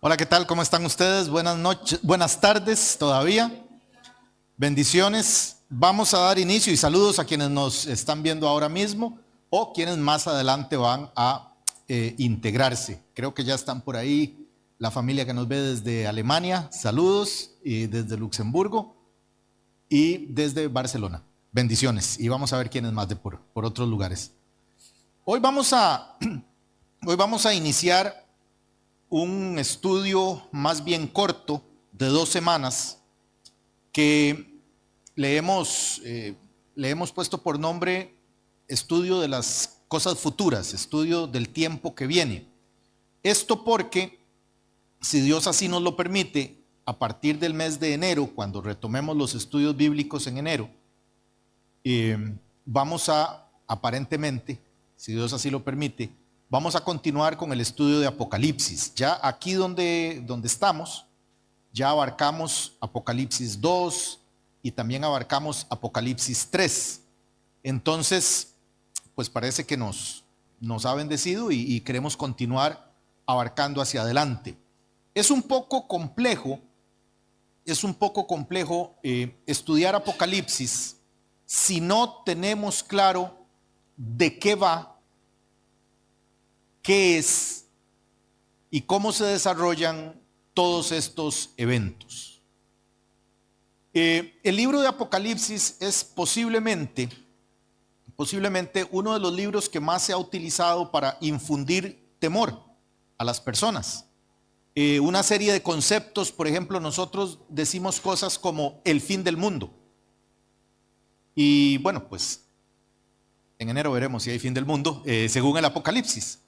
Hola, ¿qué tal? ¿Cómo están ustedes? Buenas noches, buenas tardes todavía. Bendiciones. Vamos a dar inicio y saludos a quienes nos están viendo ahora mismo o quienes más adelante van a integrarse. Creo que ya están por ahí la familia que nos ve desde Alemania. Saludos, y desde Luxemburgo y desde Barcelona. Bendiciones. Y vamos a ver quiénes más de por otros lugares. Hoy vamos a iniciar un estudio más bien corto de 2 semanas que le hemos puesto por nombre estudio de las cosas futuras, estudio del tiempo que viene. Esto porque, si Dios así nos lo permite, a partir del mes de enero, cuando retomemos los estudios bíblicos en enero, vamos a, aparentemente, si Dios así lo permite, vamos a continuar con el estudio de Apocalipsis. Ya aquí donde estamos, ya abarcamos Apocalipsis 2 y también abarcamos Apocalipsis 3. Entonces, pues parece que nos ha bendecido y queremos continuar abarcando hacia adelante. Es un poco complejo estudiar Apocalipsis si no tenemos claro de qué va, qué es y cómo se desarrollan todos estos eventos. El libro de Apocalipsis es posiblemente uno de los libros que más se ha utilizado para infundir temor a las personas. Una serie de conceptos, por ejemplo, nosotros decimos cosas como el fin del mundo. Y bueno, pues en enero veremos si hay fin del mundo, según el Apocalipsis.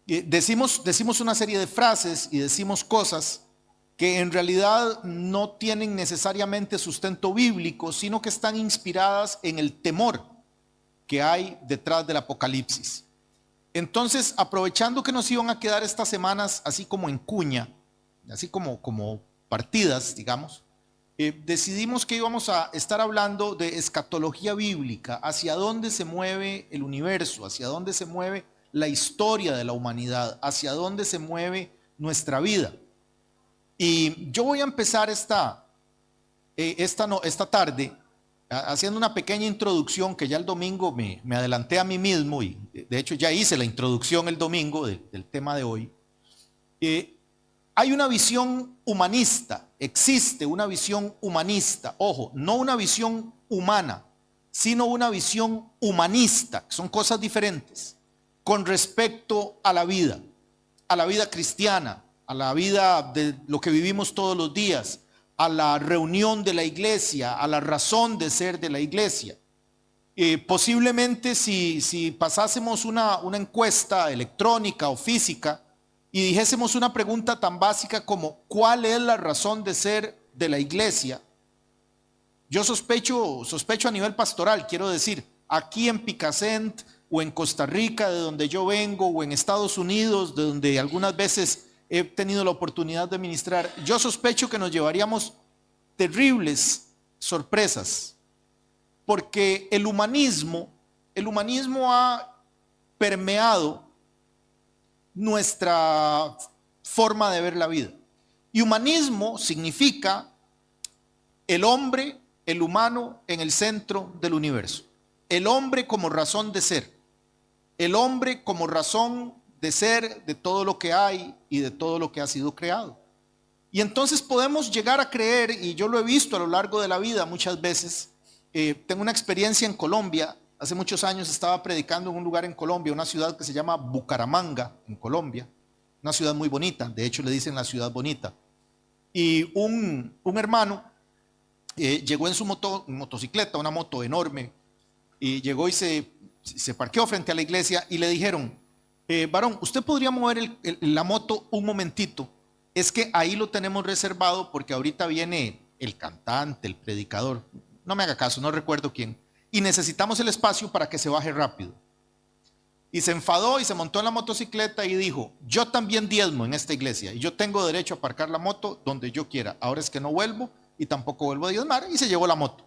Decimos una serie de frases y decimos cosas que en realidad no tienen necesariamente sustento bíblico, sino que están inspiradas en el temor que hay detrás del Apocalipsis. Entonces, aprovechando que nos iban a quedar estas semanas así como en cuña, así como partidas, digamos, decidimos que íbamos a estar hablando de escatología bíblica, hacia dónde se mueve el universo, hacia dónde se mueve la historia de la humanidad, hacia dónde se mueve nuestra vida. Y yo voy a empezar esta tarde haciendo una pequeña introducción que ya el domingo me adelanté a mí mismo y de hecho ya hice la introducción el domingo del tema de hoy. Hay una visión humanista, existe una visión humanista, ojo, no una visión humana, sino una visión humanista, que son cosas diferentes, con respecto a la vida cristiana, a la vida de lo que vivimos todos los días, a la reunión de la iglesia, a la razón de ser de la iglesia. Posiblemente si pasásemos una encuesta electrónica o física y dijésemos una pregunta tan básica como ¿cuál es la razón de ser de la iglesia? Yo sospecho a nivel pastoral, quiero decir, aquí en Picassent o en Costa Rica, de donde yo vengo, o en Estados Unidos, de donde algunas veces he tenido la oportunidad de ministrar, yo sospecho que nos llevaríamos terribles sorpresas, porque el humanismo ha permeado nuestra forma de ver la vida. Y humanismo significa el hombre, el humano en el centro del universo, el hombre como razón de ser, el hombre como razón de ser de todo lo que hay y de todo lo que ha sido creado. Y entonces podemos llegar a creer, y yo lo he visto a lo largo de la vida muchas veces, tengo una experiencia en Colombia, hace muchos años estaba predicando en un lugar en Colombia, una ciudad que se llama Bucaramanga, en Colombia, una ciudad muy bonita, de hecho le dicen la ciudad bonita, y un hermano llegó en su motocicleta, una moto enorme, y llegó y se parqueó frente a la iglesia y le dijeron, varón, ¿usted podría mover la moto un momentito? Es que ahí lo tenemos reservado porque ahorita viene el cantante, el predicador, no me haga caso, no recuerdo quién, y necesitamos el espacio para que se baje rápido. Y se enfadó y se montó en la motocicleta y dijo, yo también diezmo en esta iglesia y yo tengo derecho a aparcar la moto donde yo quiera, ahora es que no vuelvo y tampoco vuelvo a diezmar, y se llevó la moto.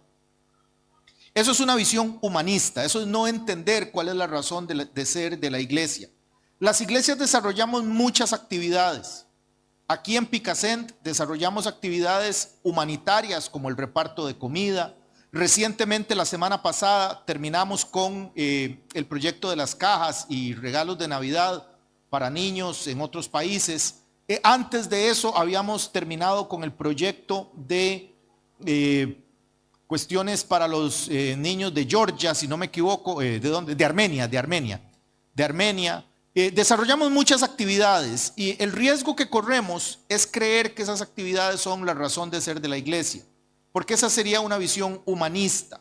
Eso es una visión humanista, eso es no entender cuál es la razón de ser de la iglesia. Las iglesias desarrollamos muchas actividades. Aquí en Picasent desarrollamos actividades humanitarias como el reparto de comida. Recientemente, la semana pasada, terminamos con el proyecto de las cajas y regalos de Navidad para niños en otros países. Antes de eso, habíamos terminado con el proyecto de cuestiones para los niños de Georgia, si no me equivoco, ¿de dónde? De Armenia. Desarrollamos muchas actividades y el riesgo que corremos es creer que esas actividades son la razón de ser de la iglesia, porque esa sería una visión humanista.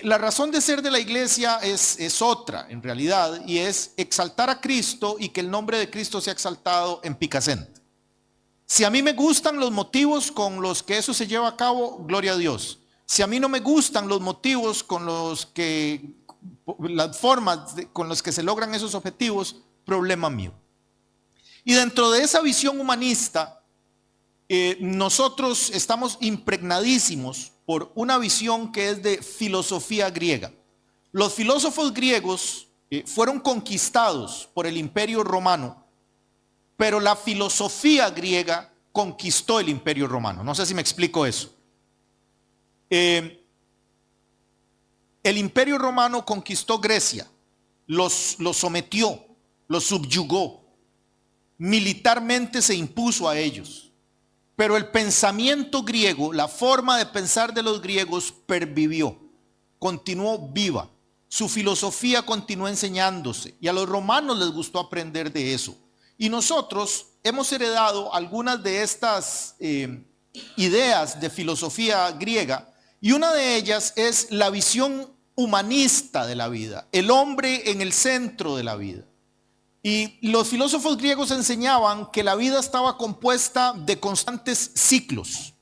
La razón de ser de la iglesia es otra en realidad, y es exaltar a Cristo y que el nombre de Cristo sea exaltado en Picasent. Si a mí me gustan los motivos con los que eso se lleva a cabo, gloria a Dios. Si a mí no me gustan los motivos con los que, las formas con las que se logran esos objetivos, problema mío. Y dentro de esa visión humanista, nosotros estamos impregnadísimos por una visión que es de filosofía griega. Los filósofos griegos fueron conquistados por el Imperio Romano, pero la filosofía griega conquistó el Imperio Romano. No sé si me explico eso. El Imperio Romano conquistó Grecia, los sometió, los subyugó, militarmente se impuso a ellos. Pero el pensamiento griego, la forma de pensar de los griegos pervivió, continuó viva. Su filosofía continuó enseñándose y a los romanos les gustó aprender de eso. Y nosotros hemos heredado algunas de estas ideas de filosofía griega, y una de ellas es la visión humanista de la vida, el hombre en el centro de la vida. Y los filósofos griegos enseñaban que la vida estaba compuesta de constantes ciclos,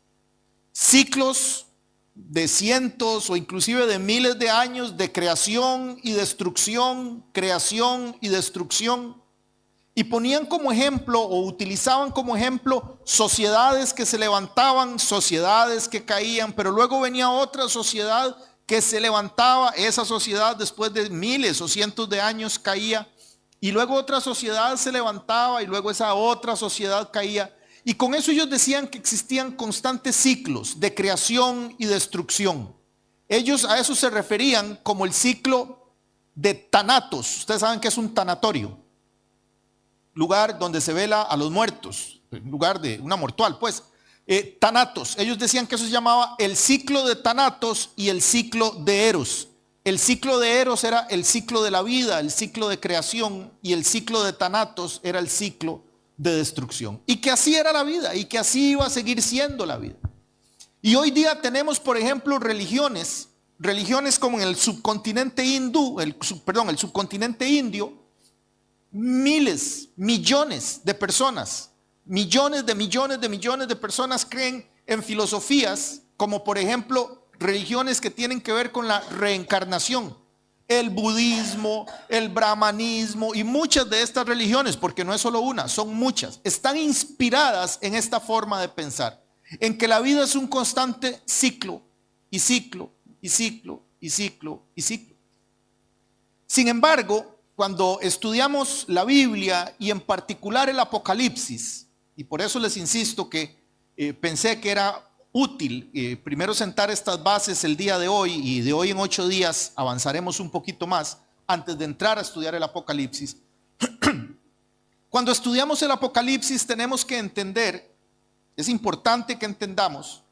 ciclos de cientos o inclusive de miles de años de creación y destrucción, creación y destrucción. Y ponían como ejemplo o utilizaban como ejemplo sociedades que se levantaban, sociedades que caían, pero luego venía otra sociedad que se levantaba, esa sociedad después de miles o cientos de años caía, y luego otra sociedad se levantaba y luego esa otra sociedad caía. Y con eso ellos decían que existían constantes ciclos de creación y destrucción. Ellos a eso se referían como el ciclo de Thanatos. Ustedes saben que es un tanatorio, lugar donde se vela a los muertos, lugar de una mortual, pues. Thanatos, ellos decían que eso se llamaba el ciclo de Thanatos y el ciclo de Eros. El ciclo de Eros era el ciclo de la vida, el ciclo de creación, y el ciclo de Thanatos era el ciclo de destrucción. Y que así era la vida y que así iba a seguir siendo la vida. Y hoy día tenemos, por ejemplo, religiones como en el subcontinente hindú, el subcontinente indio, miles, millones de personas, millones de personas creen en filosofías como, por ejemplo, religiones que tienen que ver con la reencarnación, el budismo, el brahmanismo y muchas de estas religiones, porque no es solo una, son muchas, están inspiradas en esta forma de pensar, en que la vida es un constante ciclo y ciclo y ciclo y ciclo y ciclo. Sin embargo, cuando estudiamos la Biblia y en particular el Apocalipsis, y por eso les insisto que pensé que era útil primero sentar estas bases el día de hoy, y de hoy en 8 días avanzaremos un poquito más antes de entrar a estudiar el Apocalipsis. Cuando estudiamos el Apocalipsis tenemos que entender, es importante que entendamos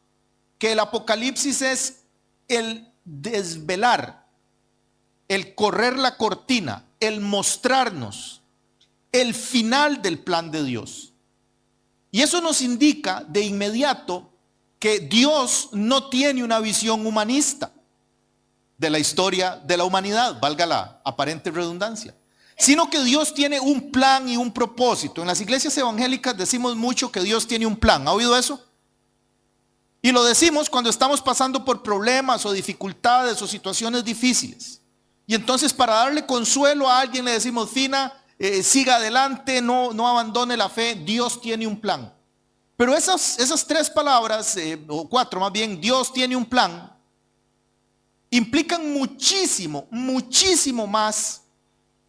que el Apocalipsis es el desvelar, el correr la cortina, el mostrarnos el final del plan de Dios. Y eso nos indica de inmediato que Dios no tiene una visión humanista de la historia de la humanidad, valga la aparente redundancia, sino que Dios tiene un plan y un propósito. En las iglesias evangélicas decimos mucho que Dios tiene un plan. ¿Ha oído eso? Y lo decimos cuando estamos pasando por problemas o dificultades o situaciones difíciles. Y entonces, para darle consuelo a alguien, le decimos: Fina, siga adelante, no abandone la fe, Dios tiene un plan. Pero esas 3 palabras, o 4 más bien, Dios tiene un plan, implican muchísimo más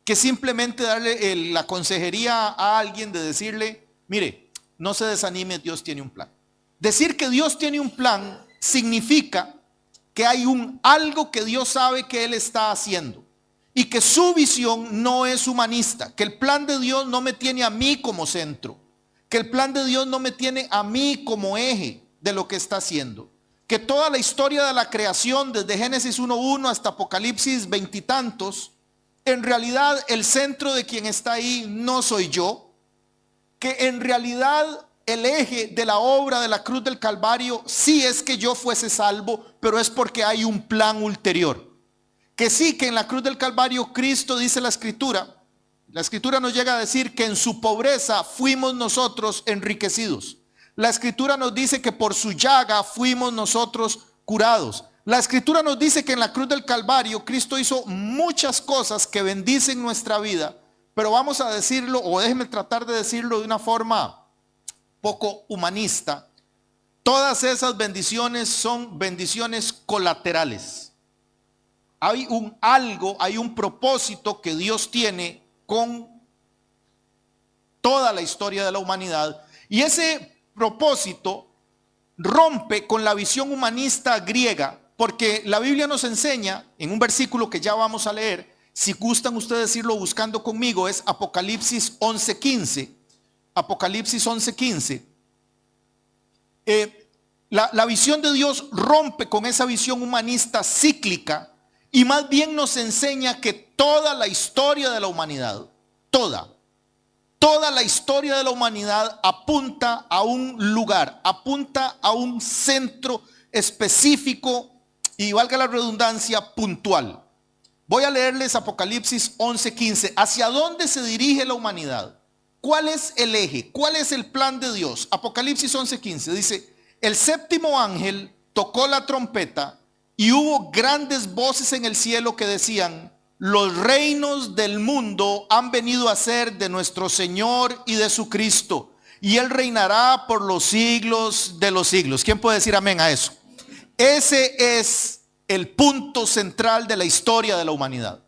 que simplemente darle la consejería a alguien de decirle: mire, no se desanime, Dios tiene un plan. Decir que Dios tiene un plan significa que hay algo que Dios sabe que Él está haciendo y que su visión no es humanista, que el plan de Dios no me tiene a mí como centro, que el plan de Dios no me tiene a mí como eje de lo que está haciendo, que toda la historia de la creación desde Génesis 1:1 hasta Apocalipsis 20 y tantos, en realidad el centro de quien está ahí no soy yo, que en realidad el eje de la obra de la cruz del Calvario sí es que yo fuese salvo, pero es porque hay un plan ulterior. Que sí, que en la cruz del Calvario Cristo, dice la Escritura nos llega a decir que en su pobreza fuimos nosotros enriquecidos. La Escritura nos dice que por su llaga fuimos nosotros curados. La Escritura nos dice que en la cruz del Calvario Cristo hizo muchas cosas que bendicen nuestra vida, pero vamos a decirlo, o déjenme tratar de decirlo de una forma poco humanista. Todas esas bendiciones son bendiciones colaterales. Hay un propósito que Dios tiene con toda la historia de la humanidad, y ese propósito rompe con la visión humanista griega, porque la Biblia nos enseña en un versículo que ya vamos a leer, si gustan ustedes irlo buscando conmigo, es Apocalipsis 11:15. Apocalipsis 11:15. La visión de Dios rompe con esa visión humanista cíclica y más bien nos enseña que toda la historia de la humanidad, toda la historia de la humanidad apunta a un lugar, apunta a un centro específico y, valga la redundancia, puntual. Voy a leerles Apocalipsis 11:15. ¿Hacia dónde se dirige la humanidad? ¿Cuál es el eje? ¿Cuál es el plan de Dios? Apocalipsis 11:15 dice: el séptimo ángel tocó la trompeta y hubo grandes voces en el cielo que decían: los reinos del mundo han venido a ser de nuestro Señor y de su Cristo, y Él reinará por los siglos de los siglos. ¿Quién puede decir amén a eso? Ese es el punto central de la historia de la humanidad.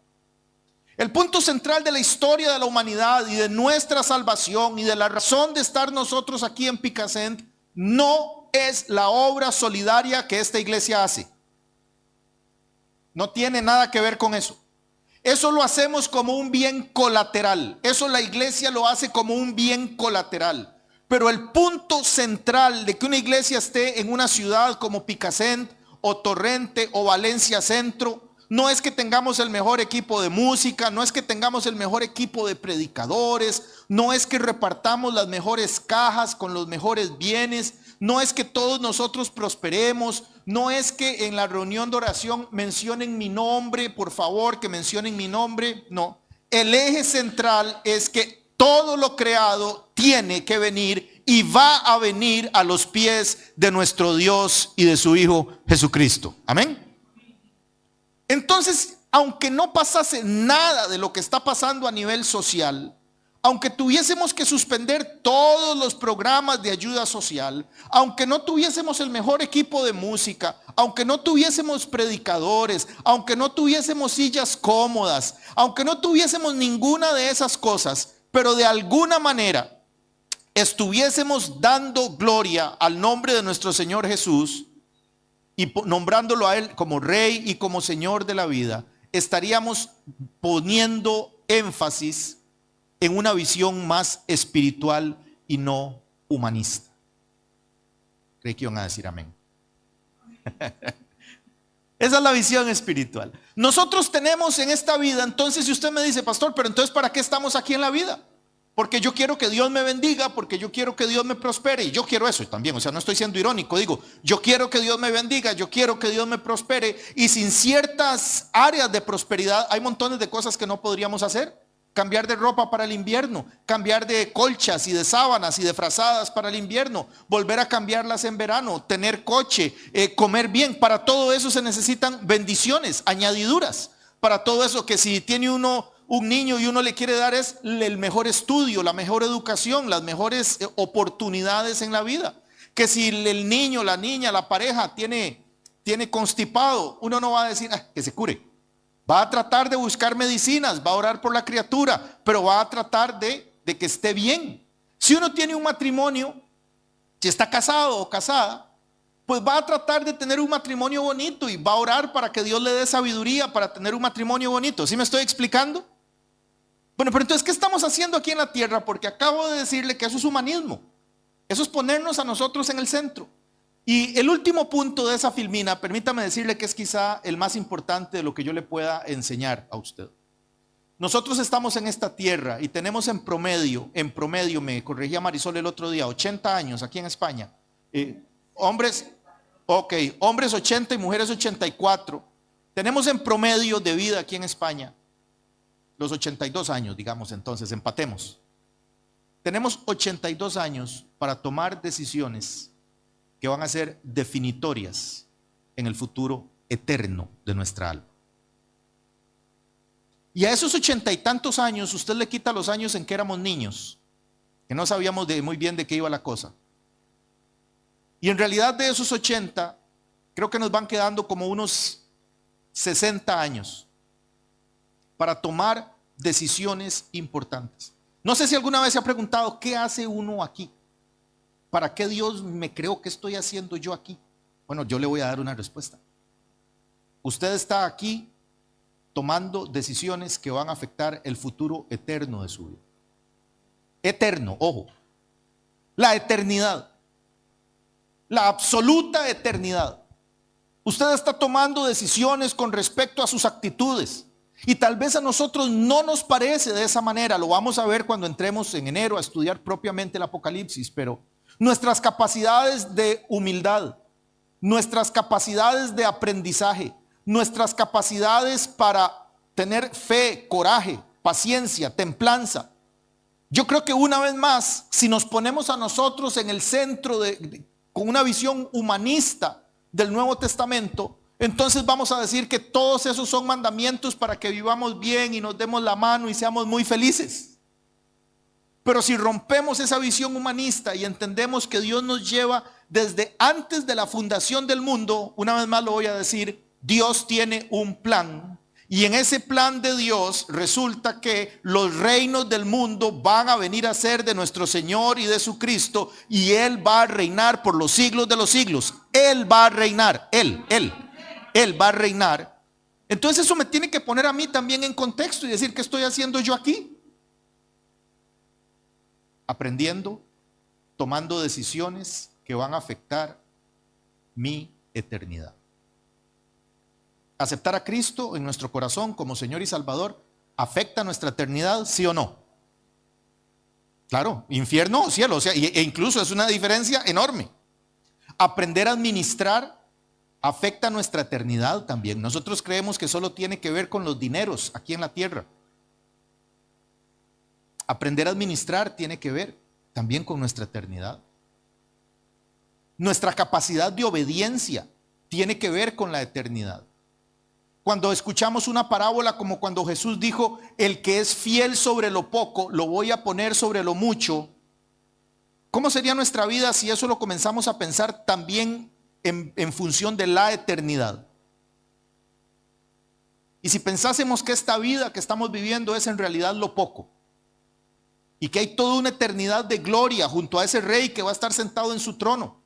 El punto central de la historia de la humanidad y de nuestra salvación y de la razón de estar nosotros aquí en Picasent no es la obra solidaria que esta iglesia hace. No tiene nada que ver con eso. Eso lo hacemos como un bien colateral. Eso la iglesia lo hace como un bien colateral. Pero el punto central de que una iglesia esté en una ciudad como Picasent o Torrente o Valencia Centro no es que tengamos el mejor equipo de música, no es que tengamos el mejor equipo de predicadores, no es que repartamos las mejores cajas con los mejores bienes, no es que todos nosotros prosperemos, no es que en la reunión de oración mencionen mi nombre, por favor, que mencionen mi nombre. No, el eje central es que todo lo creado tiene que venir y va a venir a los pies de nuestro Dios y de su Hijo Jesucristo. Amén. Entonces, aunque no pasase nada de lo que está pasando a nivel social, aunque tuviésemos que suspender todos los programas de ayuda social, aunque no tuviésemos el mejor equipo de música, aunque no tuviésemos predicadores, aunque no tuviésemos sillas cómodas, aunque no tuviésemos ninguna de esas cosas, pero de alguna manera estuviésemos dando gloria al nombre de nuestro Señor Jesús y nombrándolo a Él como Rey y como Señor de la vida, estaríamos poniendo énfasis en una visión más espiritual y no humanista. Creí que iban a decir amén. Esa es la visión espiritual. Nosotros tenemos en esta vida, entonces, si usted me dice: pastor, pero entonces ¿para qué estamos aquí en la vida? Porque yo quiero que Dios me bendiga, porque yo quiero que Dios me prospere, y yo quiero eso también, o sea, no estoy siendo irónico, digo, yo quiero que Dios me bendiga, yo quiero que Dios me prospere, y sin ciertas áreas de prosperidad hay montones de cosas que no podríamos hacer. Cambiar de ropa para el invierno, cambiar de colchas y de sábanas y de frazadas para el invierno, volver a cambiarlas en verano, tener coche, comer bien. Para todo eso se necesitan bendiciones, añadiduras. Para todo eso, que si tiene uno un niño y uno le quiere dar es el mejor estudio, la mejor educación, las mejores oportunidades en la vida. Que si el niño, la niña, la pareja tiene constipado, uno no va a decir que se cure. Va a tratar de buscar medicinas, va a orar por la criatura, pero va a tratar de que esté bien. Si uno tiene un matrimonio, si está casado o casada, pues va a tratar de tener un matrimonio bonito y va a orar para que Dios le dé sabiduría para tener un matrimonio bonito. ¿Sí me estoy explicando? Bueno, pero entonces, ¿qué estamos haciendo aquí en la tierra? Porque acabo de decirle que eso es humanismo. Eso es ponernos a nosotros en el centro. Y el último punto de esa filmina, permítame decirle que es quizá el más importante de lo que yo le pueda enseñar a usted. Nosotros estamos en esta tierra y tenemos en promedio, me corregía Marisol el otro día, 80 años aquí en España. Hombres 80 y mujeres 84. Tenemos en promedio de vida aquí en España los 82 años, digamos, entonces, empatemos. Tenemos 82 años para tomar decisiones que van a ser definitorias en el futuro eterno de nuestra alma. Y a esos 80 y tantos años, usted le quita los años en que éramos niños, que no sabíamos muy bien de qué iba la cosa. Y en realidad de esos 80, creo que nos van quedando como unos 60 años para tomar decisiones importantes. No sé si alguna vez se ha preguntado, ¿qué hace uno aquí? ¿Para qué Dios me creó? ¿Qué estoy haciendo yo aquí? Bueno, yo le voy a dar una respuesta. Usted está aquí tomando decisiones que van a afectar el futuro eterno de su vida. Eterno, ojo. La eternidad. La absoluta eternidad. Usted está tomando decisiones con respecto a sus actitudes. Y tal vez a nosotros no nos parece de esa manera. Lo vamos a ver cuando entremos en enero a estudiar propiamente el Apocalipsis. Pero nuestras capacidades de humildad, nuestras capacidades de aprendizaje, nuestras capacidades para tener fe, coraje, paciencia, templanza. Yo creo que una vez más, si nos ponemos a nosotros en el centro con una visión humanista del Nuevo Testamento, entonces vamos a decir que todos esos son mandamientos para que vivamos bien y nos demos la mano y seamos muy felices. Pero si rompemos esa visión humanista y entendemos que Dios nos lleva desde antes de la fundación del mundo, una vez más lo voy a decir, Dios tiene un plan. Y en ese plan de Dios resulta que los reinos del mundo van a venir a ser de nuestro Señor y de su Cristo. Y Él va a reinar por los siglos de los siglos. Él va a reinar, Él va a reinar. Entonces eso me tiene que poner a mí también en contexto y decir, ¿qué estoy haciendo yo aquí? Aprendiendo, tomando decisiones que van a afectar mi eternidad. Aceptar a Cristo en nuestro corazón como Señor y Salvador afecta nuestra eternidad, ¿sí o no? Claro, infierno o cielo, o sea, e incluso es una diferencia enorme. Aprender a administrar afecta nuestra eternidad también. Nosotros creemos que solo tiene que ver con los dineros aquí en la tierra. Aprender a administrar tiene que ver también con nuestra eternidad. Nuestra capacidad de obediencia tiene que ver con la eternidad. Cuando escuchamos una parábola como cuando Jesús dijo, el que es fiel sobre lo poco, lo voy a poner sobre lo mucho. ¿Cómo sería nuestra vida si eso lo comenzamos a pensar también en función de la eternidad? Y si pensásemos que esta vida que estamos viviendo es en realidad lo poco, y que hay toda una eternidad de gloria junto a ese rey que va a estar sentado en su trono.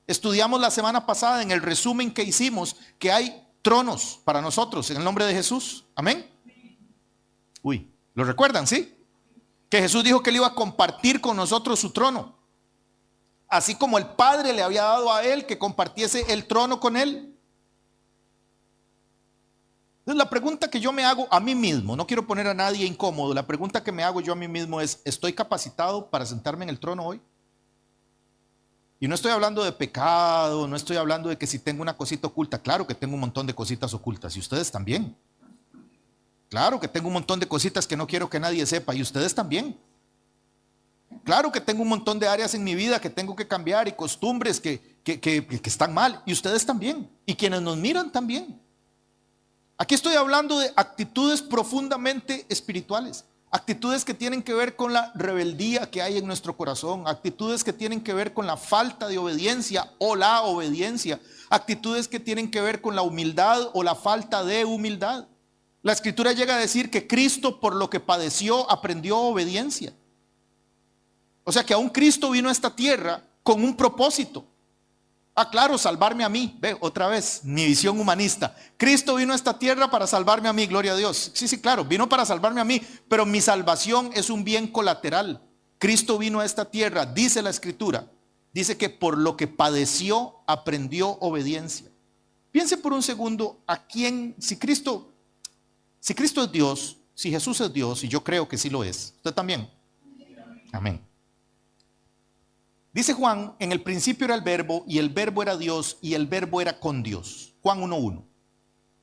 Estudiamos la semana pasada en el resumen que hicimos que hay tronos para nosotros en el nombre de Jesús. Amén. Uy, ¿lo recuerdan? ¿Sí? Que Jesús dijo que él iba a compartir con nosotros su trono. Así como el Padre le había dado a él que compartiese el trono con él. Entonces la pregunta que yo me hago a mí mismo, no quiero poner a nadie incómodo, la pregunta que me hago yo a mí mismo es, ¿estoy capacitado para sentarme en el trono hoy? Y no estoy hablando de pecado, no estoy hablando de que si tengo una cosita oculta. Claro que tengo un montón de cositas ocultas y ustedes también. Claro que tengo un montón de cositas que no quiero que nadie sepa y ustedes también. Claro que tengo un montón de áreas en mi vida que tengo que cambiar y costumbres que están mal y ustedes también. Y quienes nos miran también. Aquí estoy hablando de actitudes profundamente espirituales. Actitudes que tienen que ver con la rebeldía que hay en nuestro corazón, actitudes que tienen que ver con la falta de obediencia o la obediencia, actitudes que tienen que ver con la humildad o la falta de humildad. La Escritura llega a decir que Cristo por lo que padeció aprendió obediencia. O sea que aún Cristo vino a esta tierra con un propósito. Ah, claro, salvarme a mí. Ve, otra vez, mi visión humanista. Cristo vino a esta tierra para salvarme a mí, gloria a Dios. Sí, sí, claro, vino para salvarme a mí, pero mi salvación es un bien colateral. Cristo vino a esta tierra, dice la Escritura, dice que por lo que padeció, aprendió obediencia. Piense por un segundo a quién, si Cristo es Dios, si Jesús es Dios, y yo creo que sí lo es, usted también. Amén. Dice Juan, en el principio era el verbo, y el verbo era Dios, y el verbo era con Dios. Juan 1:1.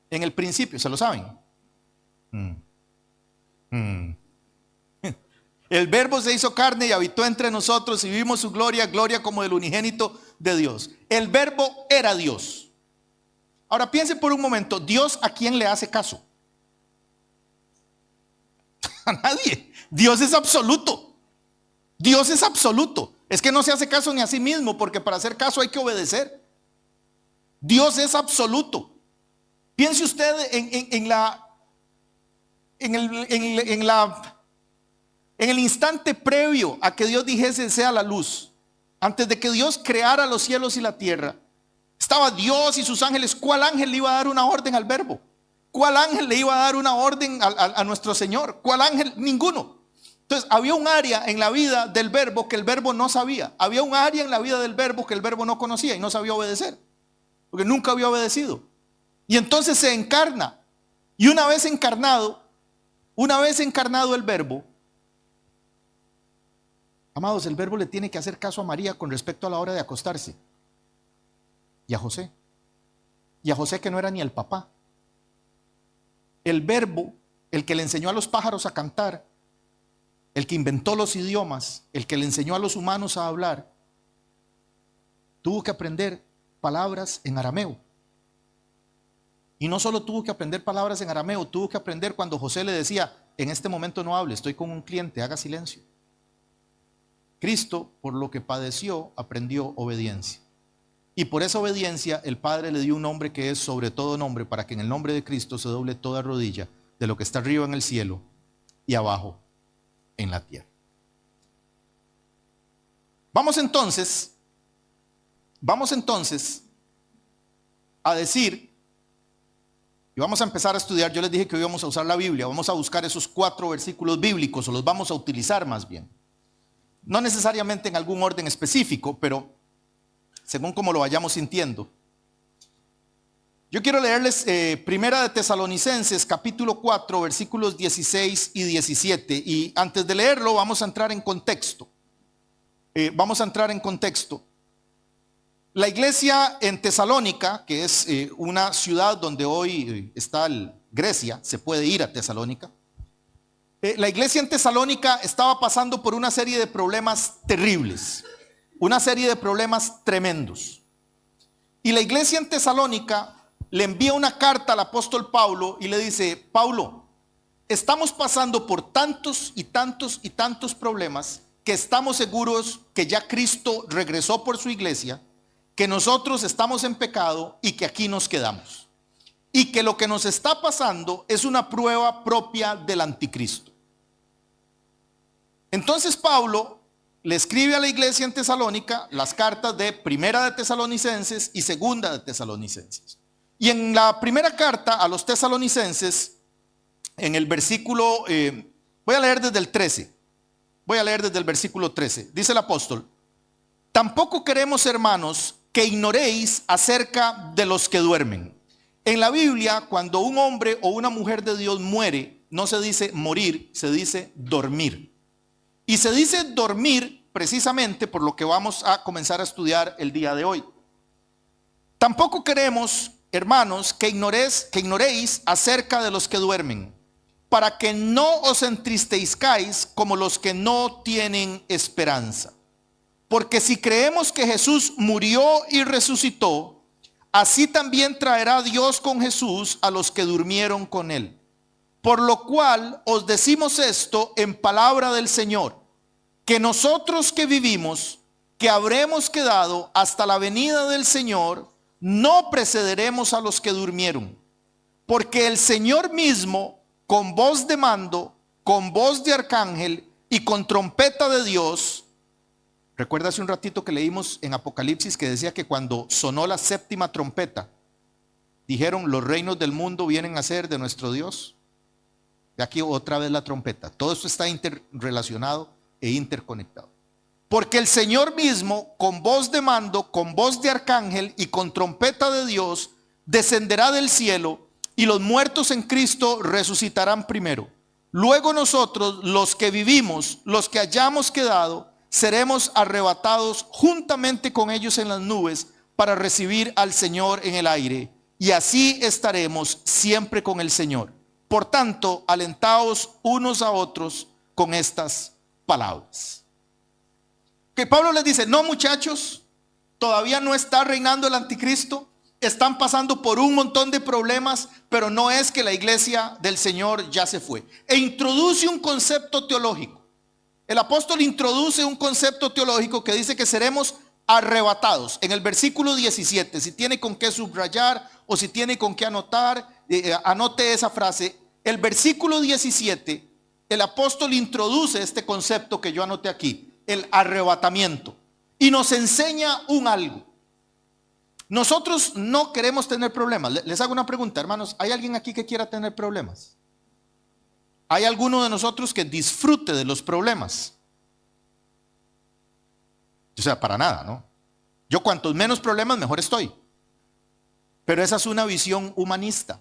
En el principio, ¿se lo saben? El verbo se hizo carne y habitó entre nosotros y vimos su gloria, gloria como del unigénito de Dios. El verbo era Dios. Ahora piense por un momento, ¿Dios a quién le hace caso? A nadie. Dios es absoluto. Dios es absoluto. Es que no se hace caso ni a sí mismo, porque para hacer caso hay que obedecer. Dios es absoluto. Piense usted en el instante previo a que Dios dijese sea la luz. Antes de que Dios creara los cielos y la tierra, estaba Dios y sus ángeles. ¿Cuál ángel le iba a dar una orden al verbo? ¿Cuál ángel le iba a dar una orden a nuestro Señor? ¿Cuál ángel? Ninguno. Entonces había un área en la vida del verbo que el verbo no sabía. Había un área en la vida del verbo que el verbo no conocía y no sabía obedecer, porque nunca había obedecido. Y entonces se encarna. Y una vez encarnado el verbo, amados, el verbo le tiene que hacer caso a María con respecto a la hora de acostarse. Y a José. Y a José, que no era ni el papá. El verbo, el que le enseñó a los pájaros a cantar, el que inventó los idiomas, el que le enseñó a los humanos a hablar, tuvo que aprender palabras en arameo. Y no solo tuvo que aprender palabras en arameo, tuvo que aprender cuando José le decía, en este momento no hable, estoy con un cliente, haga silencio. Cristo, por lo que padeció, aprendió obediencia. Y por esa obediencia el Padre le dio un nombre que es sobre todo nombre, para que en el nombre de Cristo se doble toda rodilla de lo que está arriba en el cielo y abajo en la tierra. Vamos entonces a decir, y vamos a empezar a estudiar. Yo les dije que hoy íbamos a usar la Biblia, vamos a buscar esos 4 versículos bíblicos, o los vamos a utilizar más bien. No necesariamente en algún orden específico, pero según como lo vayamos sintiendo. Yo quiero leerles Primera de Tesalonicenses, capítulo 4, versículos 16 y 17. Y antes de leerlo, vamos a entrar en contexto. La iglesia en Tesalónica, que es una ciudad donde hoy está Grecia, se puede ir a Tesalónica. La iglesia en Tesalónica estaba pasando por una serie de problemas terribles, una serie de problemas tremendos. Y la iglesia en Tesalónica le envía una carta al apóstol Pablo y le dice: Pablo, estamos pasando por tantos y tantos y tantos problemas que estamos seguros que ya Cristo regresó por su iglesia, que nosotros estamos en pecado y que aquí nos quedamos. Y que lo que nos está pasando es una prueba propia del anticristo. Entonces Pablo le escribe a la iglesia en Tesalónica las cartas de Primera de Tesalonicenses y Segunda de Tesalonicenses. Y en la primera carta a los tesalonicenses, en el versículo, voy a leer desde el 13, versículo 13, dice el apóstol: tampoco queremos, hermanos, que ignoréis acerca de los que duermen. En la Biblia, cuando un hombre o una mujer de Dios muere, no se dice morir, se dice dormir. Y se dice dormir precisamente por lo que vamos a comenzar a estudiar el día de hoy. Tampoco queremos, hermanos, que ignoréis acerca de los que duermen, para que no os entristezcáis como los que no tienen esperanza. Porque si creemos que Jesús murió y resucitó, así también traerá Dios con Jesús a los que durmieron con él. Por lo cual os decimos esto en palabra del Señor, que nosotros que vivimos, que habremos quedado hasta la venida del Señor, no precederemos a los que durmieron. Porque el Señor mismo, con voz de mando, con voz de arcángel y con trompeta de Dios, Recuerda hace un ratito que leímos en Apocalipsis que decía que cuando sonó la séptima trompeta, dijeron: los reinos del mundo vienen a ser de nuestro Dios. De aquí otra vez la trompeta. Todo esto está interrelacionado e interconectado. Porque el Señor mismo, con voz de mando, con voz de arcángel y con trompeta de Dios, descenderá del cielo, y los muertos en Cristo resucitarán primero. Luego nosotros, los que vivimos, los que hayamos quedado, seremos arrebatados juntamente con ellos en las nubes para recibir al Señor en el aire. Y así estaremos siempre con el Señor. Por tanto, alentaos unos a otros con estas palabras. Que Pablo les dice: no, muchachos, todavía no está reinando el anticristo. Están pasando por un montón de problemas, pero no es que la iglesia del Señor ya se fue. E introduce un concepto teológico. El apóstol introduce un concepto teológico que dice que seremos arrebatados. En el versículo 17, si tiene con qué subrayar o si tiene con qué anotar, anote esa frase. El versículo 17, el apóstol introduce este concepto que yo anoté aquí, el arrebatamiento, y nos enseña un algo. Nosotros no queremos tener problemas. Les hago una pregunta, hermanos: ¿hay alguien aquí que quiera tener problemas? ¿Hay alguno de nosotros que disfrute de los problemas? O sea, para nada, ¿no? Yo cuantos menos problemas, mejor estoy. Pero esa es una visión humanista.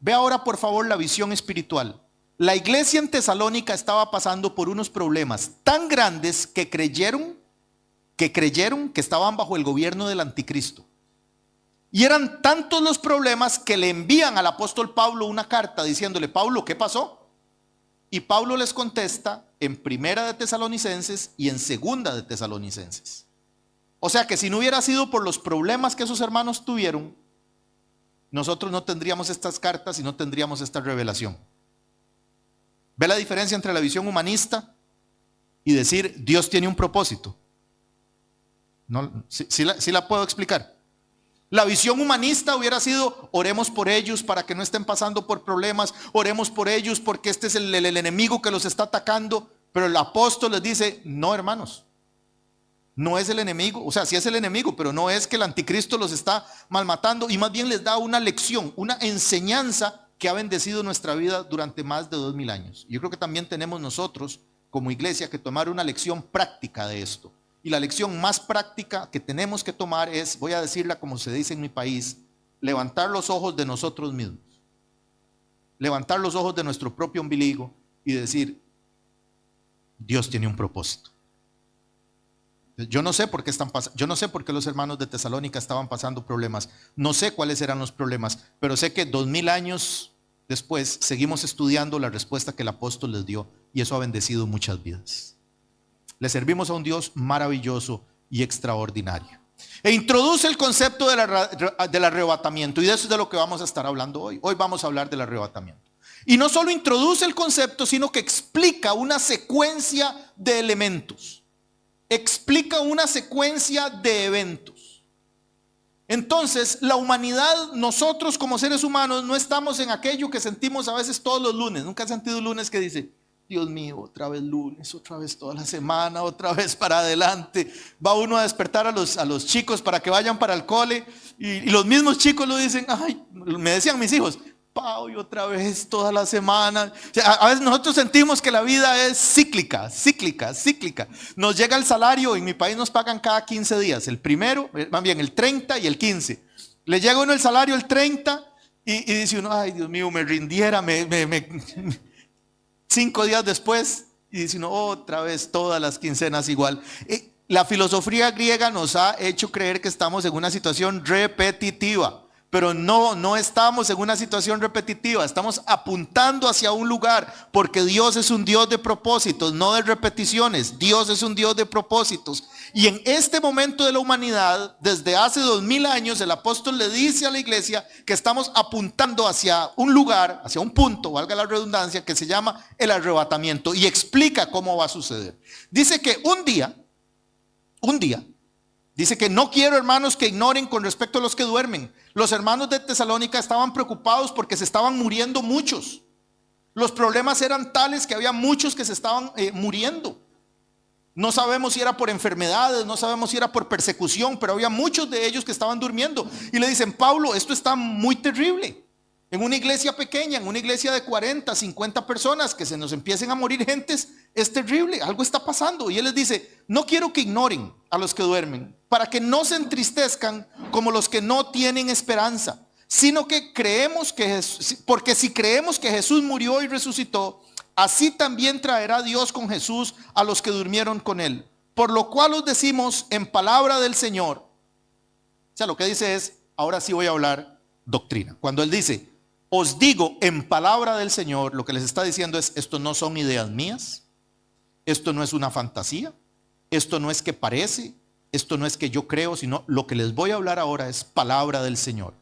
Ve ahora, por favor, la visión espiritual. La iglesia en Tesalónica estaba pasando por unos problemas tan grandes que creyeron que estaban bajo el gobierno del anticristo. Y eran tantos los problemas que le envían al apóstol Pablo una carta diciéndole: Pablo, ¿qué pasó? Y Pablo les contesta en Primera de Tesalonicenses y en Segunda de Tesalonicenses. O sea que si no hubiera sido por los problemas que esos hermanos tuvieron, nosotros no tendríamos estas cartas y no tendríamos esta revelación. ¿Ve la diferencia entre la visión humanista y decir Dios tiene un propósito? No, ¿sí la puedo explicar? La visión humanista hubiera sido: oremos por ellos para que no estén pasando por problemas, oremos por ellos porque este es el enemigo que los está atacando. Pero el apóstol les dice: no, hermanos, no es el enemigo. O sea, sí es el enemigo, pero no es que el anticristo los está malmatando, y más bien les da una lección, una enseñanza que ha bendecido nuestra vida durante más de 2000 años. Yo creo que también tenemos nosotros como iglesia que tomar una lección práctica de esto. Y la lección más práctica que tenemos que tomar es, voy a decirla como se dice en mi país, levantar los ojos de nosotros mismos. Levantar los ojos de nuestro propio ombligo y decir: Dios tiene un propósito. Yo no sé por qué yo no sé por qué los hermanos de Tesalónica estaban pasando problemas. No sé cuáles eran los problemas, pero sé que 2000 años después seguimos estudiando la respuesta que el apóstol les dio, y eso ha bendecido muchas vidas. Le servimos a un Dios maravilloso y extraordinario. E introduce el concepto del arrebatamiento, y de eso es de lo que vamos a estar hablando hoy. Hoy vamos a hablar del arrebatamiento. Y no solo introduce el concepto, sino que explica una secuencia de elementos. Explica una secuencia de eventos. Entonces, la humanidad, nosotros como seres humanos, no estamos en aquello que sentimos a veces todos los lunes. Nunca he sentido un lunes que dice: Dios mío, otra vez lunes, otra vez toda la semana, otra vez para adelante. Va uno a despertar a los chicos para que vayan para el cole, y los mismos chicos lo dicen: ay, me decían mis hijos: Pau, y otra vez toda la semana. O sea, a veces nosotros sentimos que la vida es cíclica. Nos llega el salario, en mi país nos pagan cada 15 días. El primero, más bien el 30 y el 15. Le llega uno el salario el 30 y dice uno: ay, Dios mío, me rindiera, 5 días después, y dice uno: otra vez todas las quincenas igual. La filosofía griega nos ha hecho creer que estamos en una situación repetitiva, pero no estamos en una situación repetitiva. Estamos apuntando hacia un lugar, porque Dios es un Dios de propósitos, no de repeticiones. Dios es un Dios de propósitos. Y en este momento de la humanidad, desde hace 2000 años, el apóstol le dice a la iglesia que estamos apuntando hacia un lugar, hacia un punto, valga la redundancia, que se llama el arrebatamiento, y explica cómo va a suceder. Dice que un día, dice que no quiero, hermanos, que ignoren con respecto a los que duermen. Los hermanos de Tesalónica estaban preocupados porque se estaban muriendo muchos. Los problemas eran tales que había muchos que se estaban muriendo. No sabemos si era por enfermedades, no sabemos si era por persecución, pero había muchos de ellos que estaban durmiendo. Y le dicen, Pablo, esto está muy terrible. En una iglesia pequeña, en una iglesia de 40, 50 personas, que se nos empiecen a morir gentes, es terrible, algo está pasando. Y él les dice, no quiero que ignoren a los que duermen, para que no se entristezcan como los que no tienen esperanza, sino que creemos que Jesús, porque si creemos que Jesús murió y resucitó, así también traerá Dios con Jesús a los que durmieron con él. Por lo cual os decimos en palabra del Señor. O sea, lo que dice es, ahora sí voy a hablar doctrina. Cuando él dice, os digo en palabra del Señor, lo que les está diciendo es, esto no son ideas mías, esto no es una fantasía, esto no es que parece, esto no es que yo creo, sino lo que les voy a hablar ahora es palabra del Señor.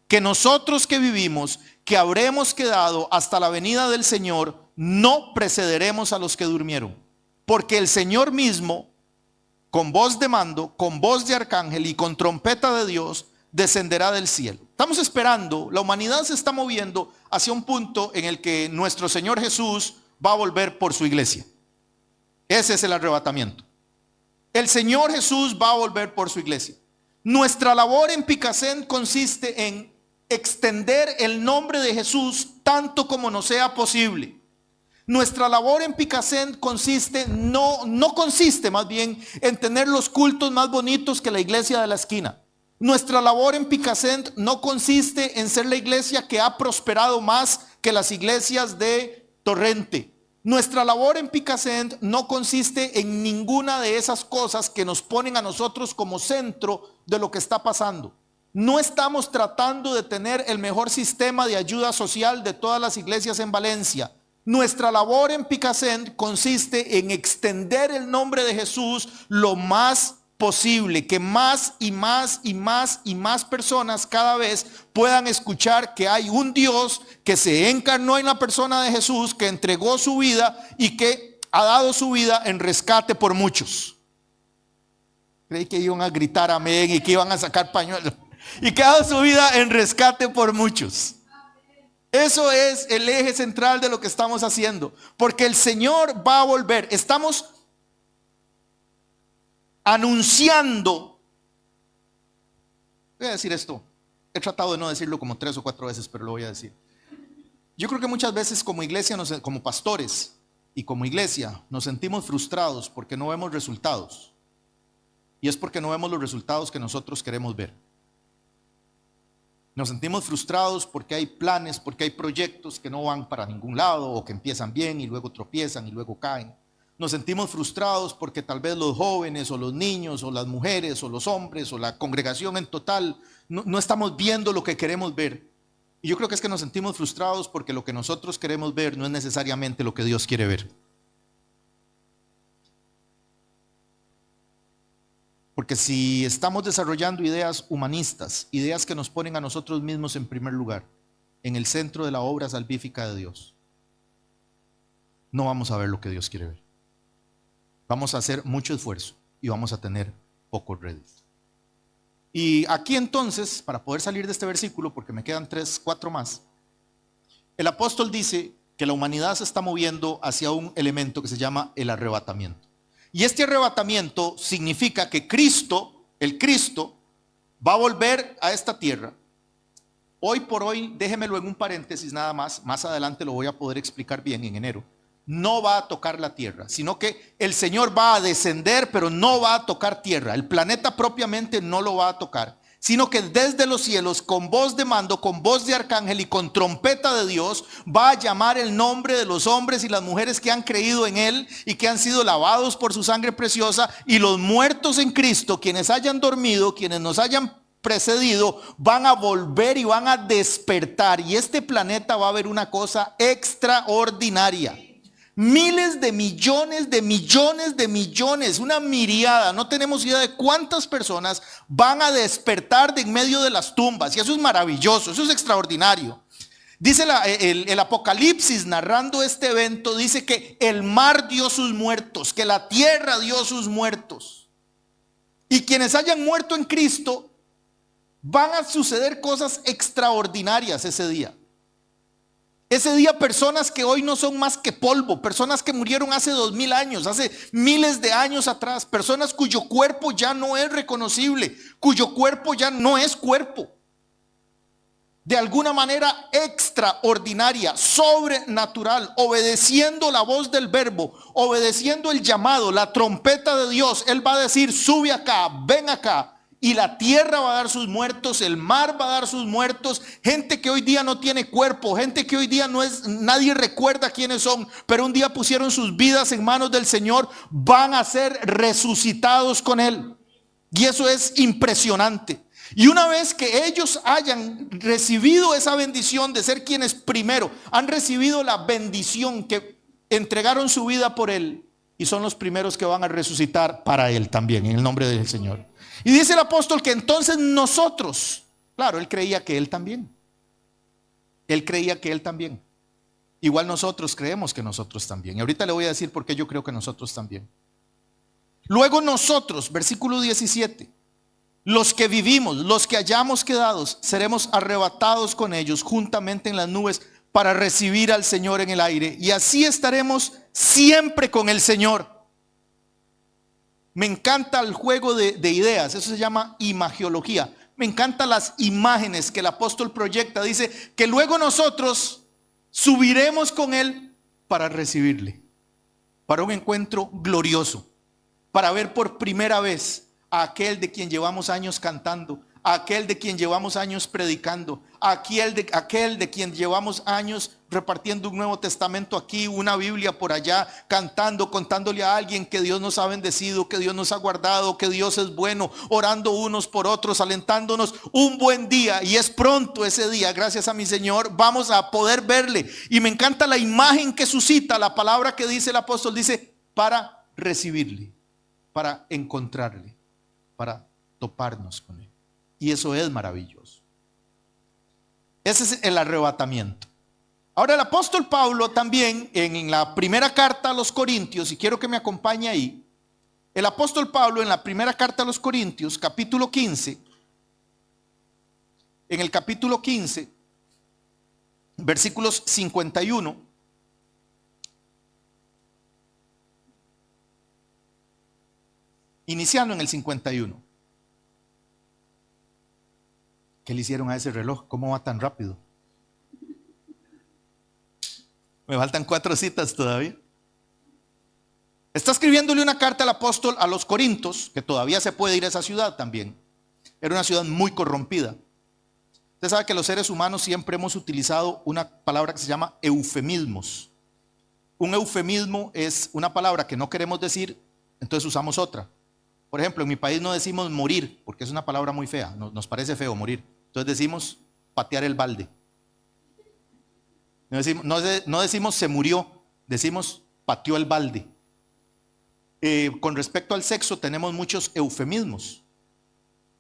Que nosotros que vivimos, que habremos quedado hasta la venida del Señor, no precederemos a los que durmieron, porque el Señor mismo, con voz de mando, con voz de arcángel y con trompeta de Dios, descenderá del cielo. Estamos esperando, la humanidad se está moviendo hacia un punto en el que nuestro Señor Jesús va a volver por su iglesia. Ese es el arrebatamiento. El Señor Jesús va a volver por su iglesia. Nuestra labor en Picasen consiste en extender el nombre de Jesús tanto como nos sea posible. Nuestra labor en Picasen consiste, no consiste más bien en tener los cultos más bonitos que la iglesia de la esquina. Nuestra labor en Picasen no consiste en ser la iglesia que ha prosperado más que las iglesias de Torrente. Nuestra labor en Picasen no consiste en ninguna de esas cosas que nos ponen a nosotros como centro de lo que está pasando. No estamos tratando de tener el mejor sistema de ayuda social de todas las iglesias en Valencia. Nuestra labor en Picasen consiste en extender el nombre de Jesús lo más posible, que más y más y más y más personas cada vez puedan escuchar que hay un Dios que se encarnó en la persona de Jesús, que entregó su vida y que ha dado su vida en rescate por muchos. Creí que iban a gritar amén y que iban a sacar pañuelos. Y que ha dado su vida en rescate por muchos. Eso es el eje central de lo que estamos haciendo, porque el Señor va a volver. Estamos anunciando. Voy a decir esto. He tratado de no decirlo como 3 o 4 veces, pero lo voy a decir. Yo creo que muchas veces como iglesia, como pastores y como iglesia, nos sentimos frustrados porque no vemos resultados. Y es porque no vemos los resultados que nosotros queremos ver. Nos sentimos frustrados porque hay planes, porque hay proyectos que no van para ningún lado o que empiezan bien y luego tropiezan y luego caen. Nos sentimos frustrados porque tal vez los jóvenes o los niños o las mujeres o los hombres o la congregación en total no estamos viendo lo que queremos ver. Y yo creo que es que nos sentimos frustrados porque lo que nosotros queremos ver no es necesariamente lo que Dios quiere ver. Porque si estamos desarrollando ideas humanistas, ideas que nos ponen a nosotros mismos en primer lugar, en el centro de la obra salvífica de Dios, no vamos a ver lo que Dios quiere ver. Vamos a hacer mucho esfuerzo y vamos a tener pocos réditos. Y aquí entonces, para poder salir de este versículo, porque me quedan 3, 4 más, el apóstol dice que la humanidad se está moviendo hacia un elemento que se llama el arrebatamiento. Y este arrebatamiento significa que Cristo, el Cristo, va a volver a esta tierra. Hoy por hoy, déjemelo en un paréntesis nada más, más adelante lo voy a poder explicar bien en enero. No va a tocar la tierra, sino que el Señor va a descender, pero no va a tocar tierra. El planeta propiamente no lo va a tocar, sino que desde los cielos, con voz de mando, con voz de arcángel y con trompeta de Dios, va a llamar el nombre de los hombres y las mujeres que han creído en Él y que han sido lavados por su sangre preciosa, y los muertos en Cristo, quienes hayan dormido, quienes nos hayan precedido, van a volver y van a despertar. Y este planeta va a ver una cosa extraordinaria. Miles de millones de millones de millones, una miriada, no tenemos idea de cuántas personas van a despertar de en medio de las tumbas. Y eso es maravilloso, eso es extraordinario. Dice el Apocalipsis, narrando este evento, dice que el mar dio sus muertos, que la tierra dio sus muertos. Y quienes hayan muerto en Cristo, van a suceder cosas extraordinarias ese día. Ese día personas que hoy no son más que polvo, personas que murieron hace 2000 años, hace miles de años atrás, personas cuyo cuerpo ya no es reconocible, cuyo cuerpo ya no es cuerpo. De alguna manera extraordinaria, sobrenatural, obedeciendo la voz del verbo, obedeciendo el llamado, la trompeta de Dios. Él va a decir: sube acá, ven acá. Y la tierra va a dar sus muertos, el mar va a dar sus muertos. Gente que hoy día no tiene cuerpo, gente que hoy día no es, nadie recuerda quiénes son, pero un día pusieron sus vidas en manos del Señor, van a ser resucitados con Él. Y eso es impresionante. Y una vez que ellos hayan recibido esa bendición de ser quienes primero han recibido la bendición, que entregaron su vida por Él, y son los primeros que van a resucitar para Él también, en el nombre del Señor. Y dice el apóstol que entonces nosotros, claro, él creía que él también. Él creía que él también. Igual nosotros creemos que nosotros también. Y ahorita le voy a decir por qué yo creo que nosotros también. Luego nosotros, versículo 17, los que vivimos, los que hayamos quedado, seremos arrebatados con ellos juntamente en las nubes para recibir al Señor en el aire. Y así estaremos siempre con el Señor. Me encanta el juego de ideas, eso se llama imagiología. Me encantan las imágenes que el apóstol proyecta. Dice que luego nosotros subiremos con Él para recibirle, para un encuentro glorioso, para ver por primera vez a aquel de quien llevamos años cantando, a aquel de quien llevamos años predicando, a aquel de quien llevamos años repartiendo un Nuevo Testamento aquí, una Biblia por allá, cantando, contándole a alguien que Dios nos ha bendecido, que Dios nos ha guardado, que Dios es bueno, orando unos por otros, alentándonos un buen día. Y es pronto ese día, gracias a mi Señor, vamos a poder verle. Y me encanta la imagen que suscita la palabra que dice el apóstol, dice para recibirle, para encontrarle, para toparnos con Él. Y eso es maravilloso. Ese es el arrebatamiento. Ahora el apóstol Pablo también en la primera carta a los Corintios, y quiero que me acompañe ahí, el apóstol Pablo en la primera carta a los Corintios, capítulo 15, en el capítulo 15, versículos 51, iniciando en el 51. ¿Qué le hicieron a ese reloj? ¿Cómo va tan rápido? Me faltan 4 citas todavía. Está escribiéndole una carta al apóstol a los Corintios, que todavía se puede ir a esa ciudad también. Era una ciudad muy corrompida. Usted sabe que los seres humanos siempre hemos utilizado una palabra que se llama eufemismos. Un eufemismo es una palabra que no queremos decir, entonces usamos otra. Por ejemplo, en mi país no decimos morir, porque es una palabra muy fea, nos parece feo morir. Entonces decimos patear el balde. No decimos se murió, decimos pateó el balde. Con respecto al sexo tenemos muchos eufemismos.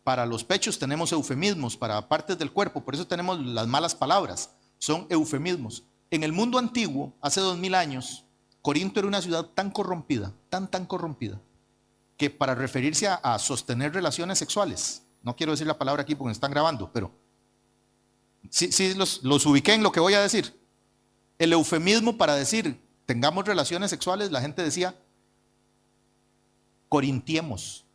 Para los pechos tenemos eufemismos, para partes del cuerpo, por eso tenemos las malas palabras, son eufemismos. En el mundo antiguo, hace 2000 años, Corinto era una ciudad tan corrompida, tan corrompida, que para referirse a sostener relaciones sexuales, no quiero decir la palabra aquí porque me están grabando, pero sí los ubiqué en lo que voy a decir. El eufemismo para decir tengamos relaciones sexuales, la gente decía corintiemos.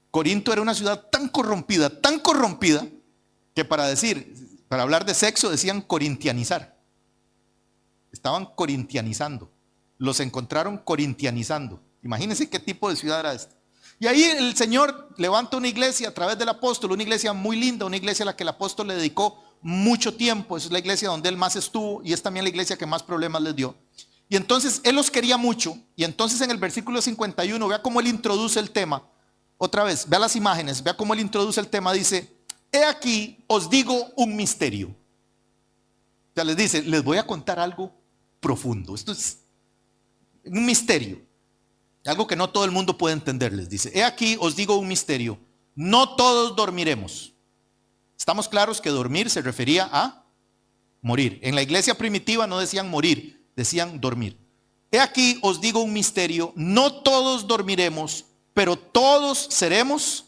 Corinto era una ciudad tan corrompida, que para hablar de sexo decían corintianizar. Estaban corintianizando. Los encontraron corintianizando. Imagínense qué tipo de ciudad era esta. Y ahí el Señor levanta una iglesia a través del apóstol, una iglesia muy linda, una iglesia a la que el apóstol le dedicó mucho tiempo. Es la iglesia donde él más estuvo y es también la iglesia que más problemas les dio. Y entonces él los quería mucho. Y entonces en el versículo 51, vea cómo él introduce el tema. Otra vez, vea las imágenes, vea cómo él introduce el tema. Dice: he aquí os digo un misterio. O sea, les dice, les voy a contar algo profundo. Esto es un misterio. Algo que no todo el mundo puede entender, les dice. He aquí os digo un misterio. No todos dormiremos. Estamos claros que dormir se refería a morir. En la iglesia primitiva no decían morir, decían dormir. He aquí os digo un misterio. No todos dormiremos, pero todos seremos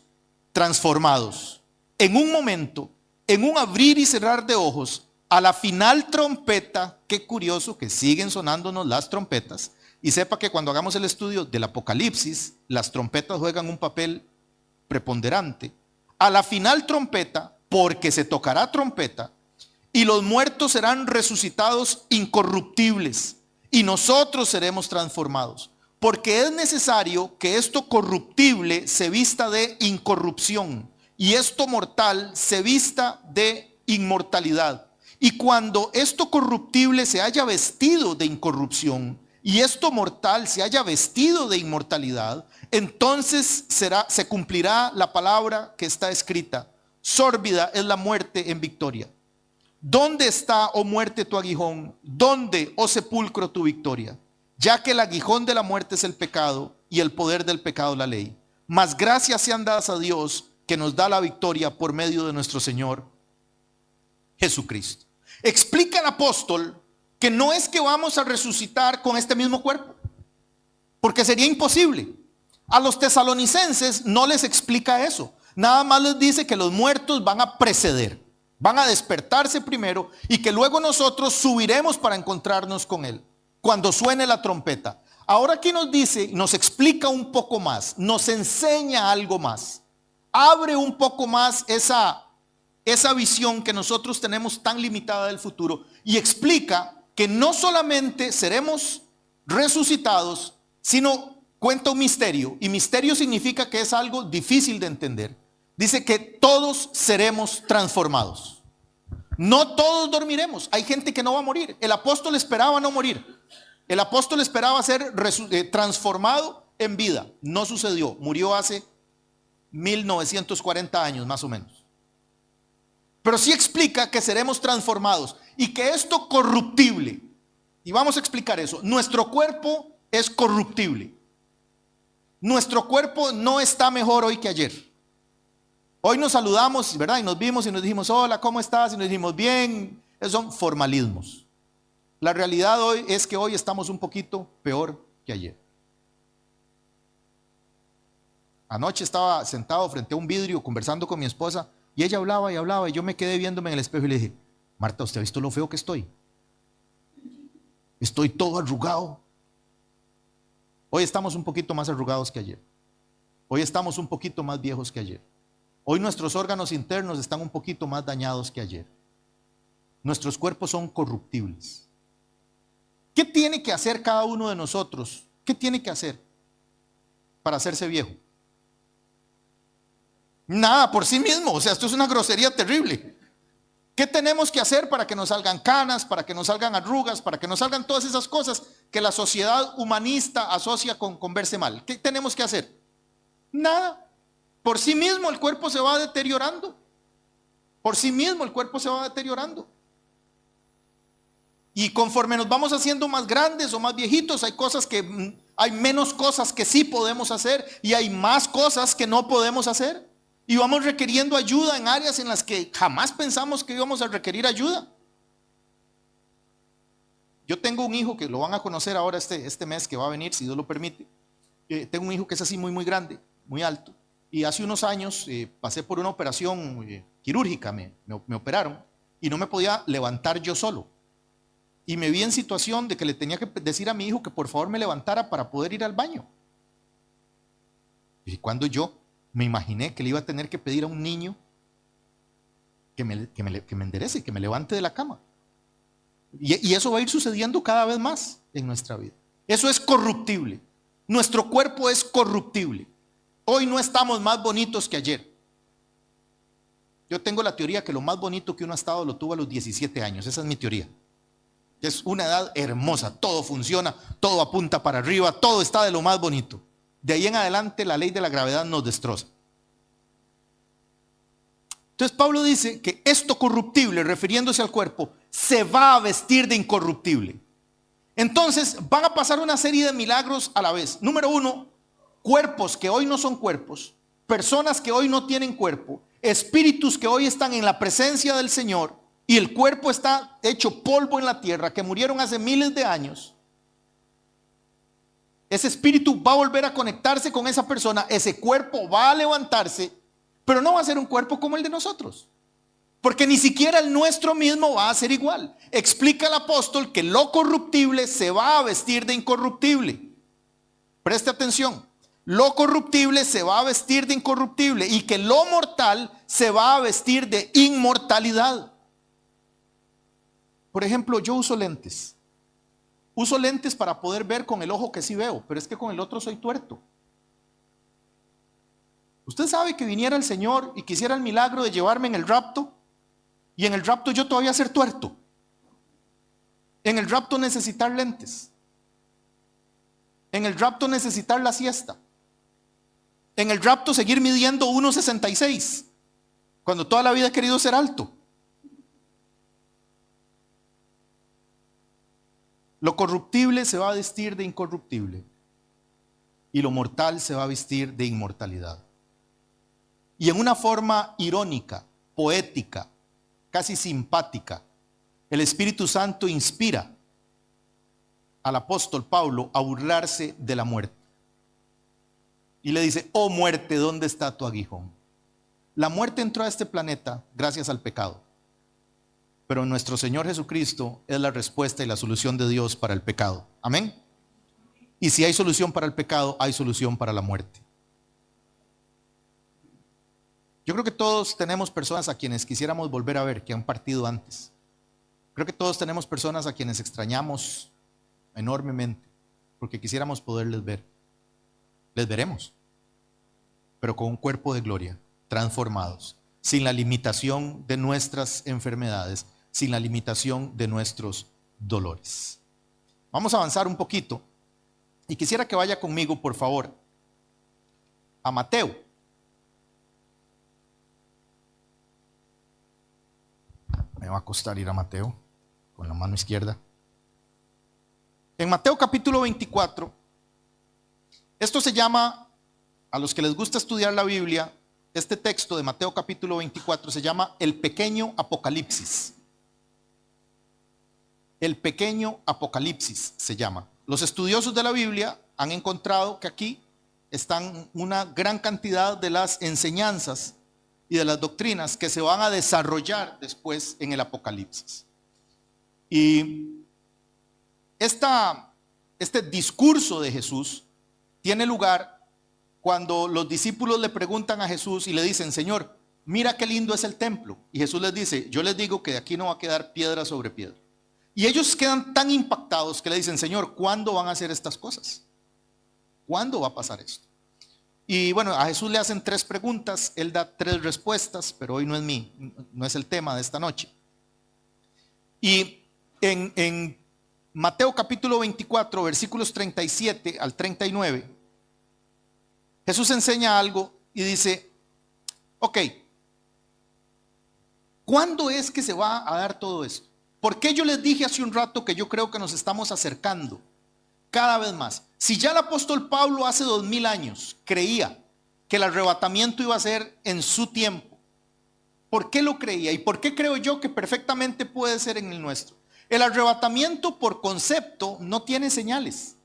transformados. En un momento, en un abrir y cerrar de ojos, a la final trompeta, qué curioso que siguen sonándonos las trompetas, y sepa que cuando hagamos el estudio del Apocalipsis, las trompetas juegan un papel preponderante. A la final trompeta, porque se tocará trompeta, y los muertos serán resucitados incorruptibles, y nosotros seremos transformados. Porque es necesario que esto corruptible se vista de incorrupción, y esto mortal se vista de inmortalidad. Y cuando esto corruptible se haya vestido de incorrupción, y esto mortal se haya vestido de inmortalidad, entonces se cumplirá la palabra que está escrita: sórbida es la muerte en victoria. ¿Dónde está, oh muerte, tu aguijón? ¿Dónde, oh sepulcro, tu victoria? Ya que el aguijón de la muerte es el pecado, y el poder del pecado la ley. Mas gracias sean dadas a Dios, que nos da la victoria por medio de nuestro Señor Jesucristo. Explica el apóstol que no es que vamos a resucitar con este mismo cuerpo, porque sería imposible. A los tesalonicenses no les explica eso. Nada más les dice que los muertos van a preceder, van a despertarse primero, y que luego nosotros subiremos para encontrarnos con Él cuando suene la trompeta. Ahora aquí nos dice, nos explica un poco más, nos enseña algo más, abre un poco más esa visión que nosotros tenemos tan limitada del futuro, y explica que no solamente seremos resucitados, sino cuenta un misterio, y misterio significa que es algo difícil de entender. Dice que todos seremos transformados. No todos dormiremos. Hay gente que no va a morir. El apóstol esperaba no morir. El apóstol esperaba ser transformado en vida. No sucedió. Murió hace 1940 años más o menos. Pero sí explica que seremos transformados y que esto corruptible, y vamos a explicar eso, nuestro cuerpo es corruptible. Nuestro cuerpo no está mejor hoy que ayer. Hoy nos saludamos, ¿verdad? Y nos vimos y nos dijimos, hola, ¿cómo estás? Y nos dijimos, bien. Esos son formalismos. La realidad hoy es que hoy estamos un poquito peor que ayer. Anoche estaba sentado frente a un vidrio conversando con mi esposa, y ella hablaba y hablaba, y yo me quedé viéndome en el espejo y le dije, Marta, ¿usted ha visto lo feo que estoy? Estoy todo arrugado. Hoy estamos un poquito más arrugados que ayer. Hoy estamos un poquito más viejos que ayer. Hoy nuestros órganos internos están un poquito más dañados que ayer. Nuestros cuerpos son corruptibles. ¿Qué tiene que hacer cada uno de nosotros? ¿Qué tiene que hacer para hacerse viejo? Nada por sí mismo. O sea, esto es una grosería terrible. ¿Qué tenemos que hacer para que nos salgan canas, para que nos salgan arrugas, para que nos salgan todas esas cosas que la sociedad humanista asocia con verse mal? ¿Qué tenemos que hacer? Nada. Por sí mismo el cuerpo se va deteriorando. Por sí mismo el cuerpo se va deteriorando. Y conforme nos vamos haciendo más grandes o más viejitos, hay menos cosas que sí podemos hacer, y hay más cosas que no podemos hacer. Y vamos requiriendo ayuda en áreas en las que jamás pensamos que íbamos a requerir ayuda. Yo tengo un hijo que lo van a conocer ahora este mes que va a venir, si Dios lo permite. Tengo un hijo que es así muy grande, muy alto. Y hace unos años pasé por una operación quirúrgica, me operaron y no me podía levantar yo solo. Y me vi en situación de que le tenía que decir a mi hijo que por favor me levantara para poder ir al baño. Y cuando yo me imaginé que le iba a tener que pedir a un niño que me enderece, que me levante de la cama. Y eso va a ir sucediendo cada vez más en nuestra vida. Eso es corruptible. Nuestro cuerpo es corruptible. Hoy no estamos más bonitos que ayer. Yo tengo la teoría que lo más bonito que uno ha estado lo tuvo a los 17 años. Esa es mi teoría. Es una edad hermosa, todo funciona, todo apunta para arriba, todo está de lo más bonito. De ahí en adelante la ley de la gravedad nos destroza. Entonces Pablo dice que esto corruptible, refiriéndose al cuerpo, se va a vestir de incorruptible. Entonces van a pasar una serie de milagros a la vez. Número uno, cuerpos que hoy no son cuerpos, personas que hoy no tienen cuerpo, espíritus que hoy están en la presencia del Señor, y el cuerpo está hecho polvo en la tierra, que murieron hace miles de años. Ese espíritu va a volver a conectarse con esa persona, ese cuerpo va a levantarse, pero no va a ser un cuerpo como el de nosotros. Porque ni siquiera el nuestro mismo va a ser igual. Explica el apóstol que lo corruptible se va a vestir de incorruptible. Preste atención. Lo corruptible se va a vestir de incorruptible y que lo mortal se va a vestir de inmortalidad. Por ejemplo, yo uso lentes. Uso lentes para poder ver con el ojo que sí veo, pero es que con el otro soy tuerto. Usted sabe que viniera el Señor y quisiera el milagro de llevarme en el rapto, y en el rapto yo todavía ser tuerto. En el rapto necesitar lentes. En el rapto necesitar la siesta. En el rapto seguir midiendo 1,66 cuando toda la vida he querido ser alto. Lo corruptible se va a vestir de incorruptible y lo mortal se va a vestir de inmortalidad. Y en una forma irónica, poética, casi simpática, el Espíritu Santo inspira al apóstol Pablo a burlarse de la muerte. Y le dice: oh muerte, ¿dónde está tu aguijón? La muerte entró a este planeta gracias al pecado. Pero nuestro Señor Jesucristo es la respuesta y la solución de Dios para el pecado. Amén. Y si hay solución para el pecado, hay solución para la muerte. Yo creo que todos tenemos personas a quienes quisiéramos volver a ver, que han partido antes. Creo que todos tenemos personas a quienes extrañamos enormemente, porque quisiéramos poderles ver. Les veremos, pero con un cuerpo de gloria, transformados, sin la limitación de nuestras enfermedades, sin la limitación de nuestros dolores. Vamos a avanzar un poquito y quisiera que vaya conmigo, por favor, a Mateo. Me va a costar ir a Mateo con la mano izquierda. En Mateo capítulo 24, esto se llama, a los que les gusta estudiar la Biblia, este texto de Mateo capítulo 24 se llama el pequeño Apocalipsis. El pequeño Apocalipsis se llama. Los estudiosos de la Biblia han encontrado que aquí están una gran cantidad de las enseñanzas y de las doctrinas que se van a desarrollar después en el Apocalipsis. Y este discurso de Jesús tiene lugar cuando los discípulos le preguntan a Jesús y le dicen: Señor, mira qué lindo es el templo. Y Jesús les dice: yo les digo que de aquí no va a quedar piedra sobre piedra. Y ellos quedan tan impactados que le dicen: Señor, ¿cuándo van a hacer estas cosas? ¿Cuándo va a pasar esto? Y bueno, a Jesús le hacen 3 preguntas, él da 3 respuestas, pero hoy no es el tema de esta noche. Y en Mateo capítulo 24, versículos 37 al 39, Jesús enseña algo y dice: ok, ¿cuándo es que se va a dar todo esto? ¿Por qué yo les dije hace un rato que yo creo que nos estamos acercando cada vez más? Si ya el apóstol Pablo hace 2000 años creía que el arrebatamiento iba a ser en su tiempo, ¿por qué lo creía? ¿Y por qué creo yo que perfectamente puede ser en el nuestro? El arrebatamiento por concepto no tiene señales.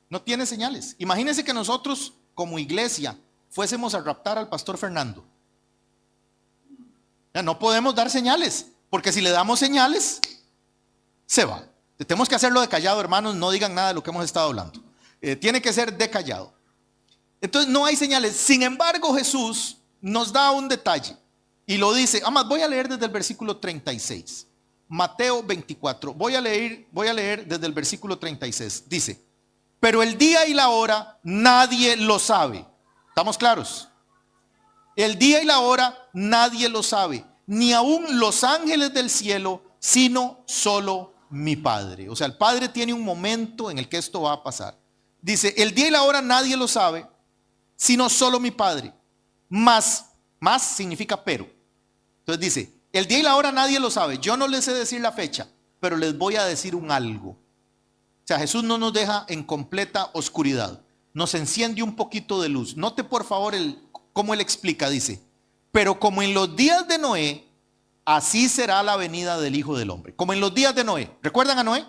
No tiene señales. Imagínense que nosotros como iglesia fuésemos a raptar al pastor Fernando. Ya no podemos dar señales, porque si le damos señales, se va. Tenemos que hacerlo de callado, hermanos, no digan nada de lo que hemos estado hablando. Tiene que ser de callado. Entonces no hay señales. Sin embargo, Jesús nos da un detalle y lo dice. Además, voy a leer desde el versículo 36. Mateo 24. Voy a leer desde el versículo 36. Dice: pero el día y la hora nadie lo sabe. ¿Estamos claros? El día y la hora nadie lo sabe, ni aun los ángeles del cielo, sino solo mi Padre. O sea, el Padre tiene un momento en el que esto va a pasar. Dice: el día y la hora nadie lo sabe, sino solo mi Padre. Más significa pero. Entonces dice: el día y la hora nadie lo sabe. Yo no les sé decir la fecha, pero les voy a decir un algo. O sea, Jesús no nos deja en completa oscuridad. Nos enciende un poquito de luz. Note por favor cómo él explica. Dice: pero como en los días de Noé, así será la venida del Hijo del Hombre. Como en los días de Noé. ¿Recuerdan a Noé?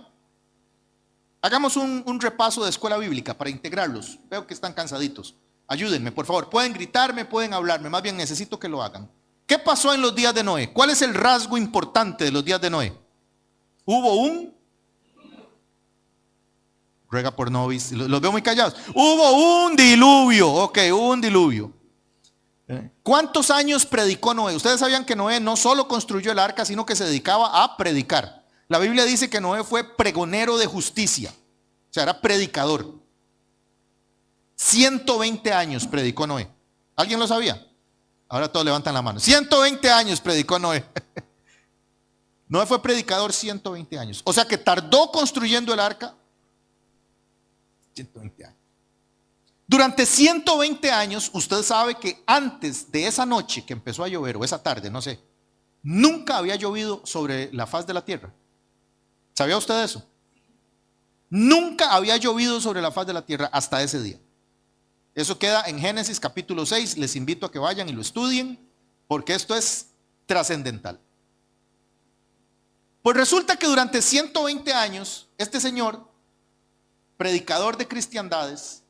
Hagamos un repaso de escuela bíblica para integrarlos. Veo que están cansaditos. Ayúdenme, por favor. Pueden gritarme, pueden hablarme. Más bien necesito que lo hagan. ¿Qué pasó en los días de Noé? ¿Cuál es el rasgo importante de los días de Noé? Hubo un... Ruega por novis, los veo muy callados. Hubo un diluvio, ok, hubo un diluvio. ¿Cuántos años predicó Noé? Ustedes sabían que Noé no solo construyó el arca, sino que se dedicaba a predicar. La Biblia dice que Noé fue pregonero de justicia, o sea, era predicador. 120 años predicó Noé. ¿Alguien lo sabía? Ahora todos levantan la mano. 120 años predicó Noé. Noé fue predicador 120 años. O sea que tardó construyendo el arca 120 años. Durante 120 años, usted sabe que antes de esa noche que empezó a llover, o esa tarde, no sé, nunca había llovido sobre la faz de la tierra. ¿Sabía usted eso? Nunca había llovido sobre la faz de la tierra hasta ese día. Eso queda en Génesis capítulo 6. Les invito a que vayan y lo estudien, porque esto es trascendental. Pues resulta que durante 120 años, este señor, predicador de cristiandades,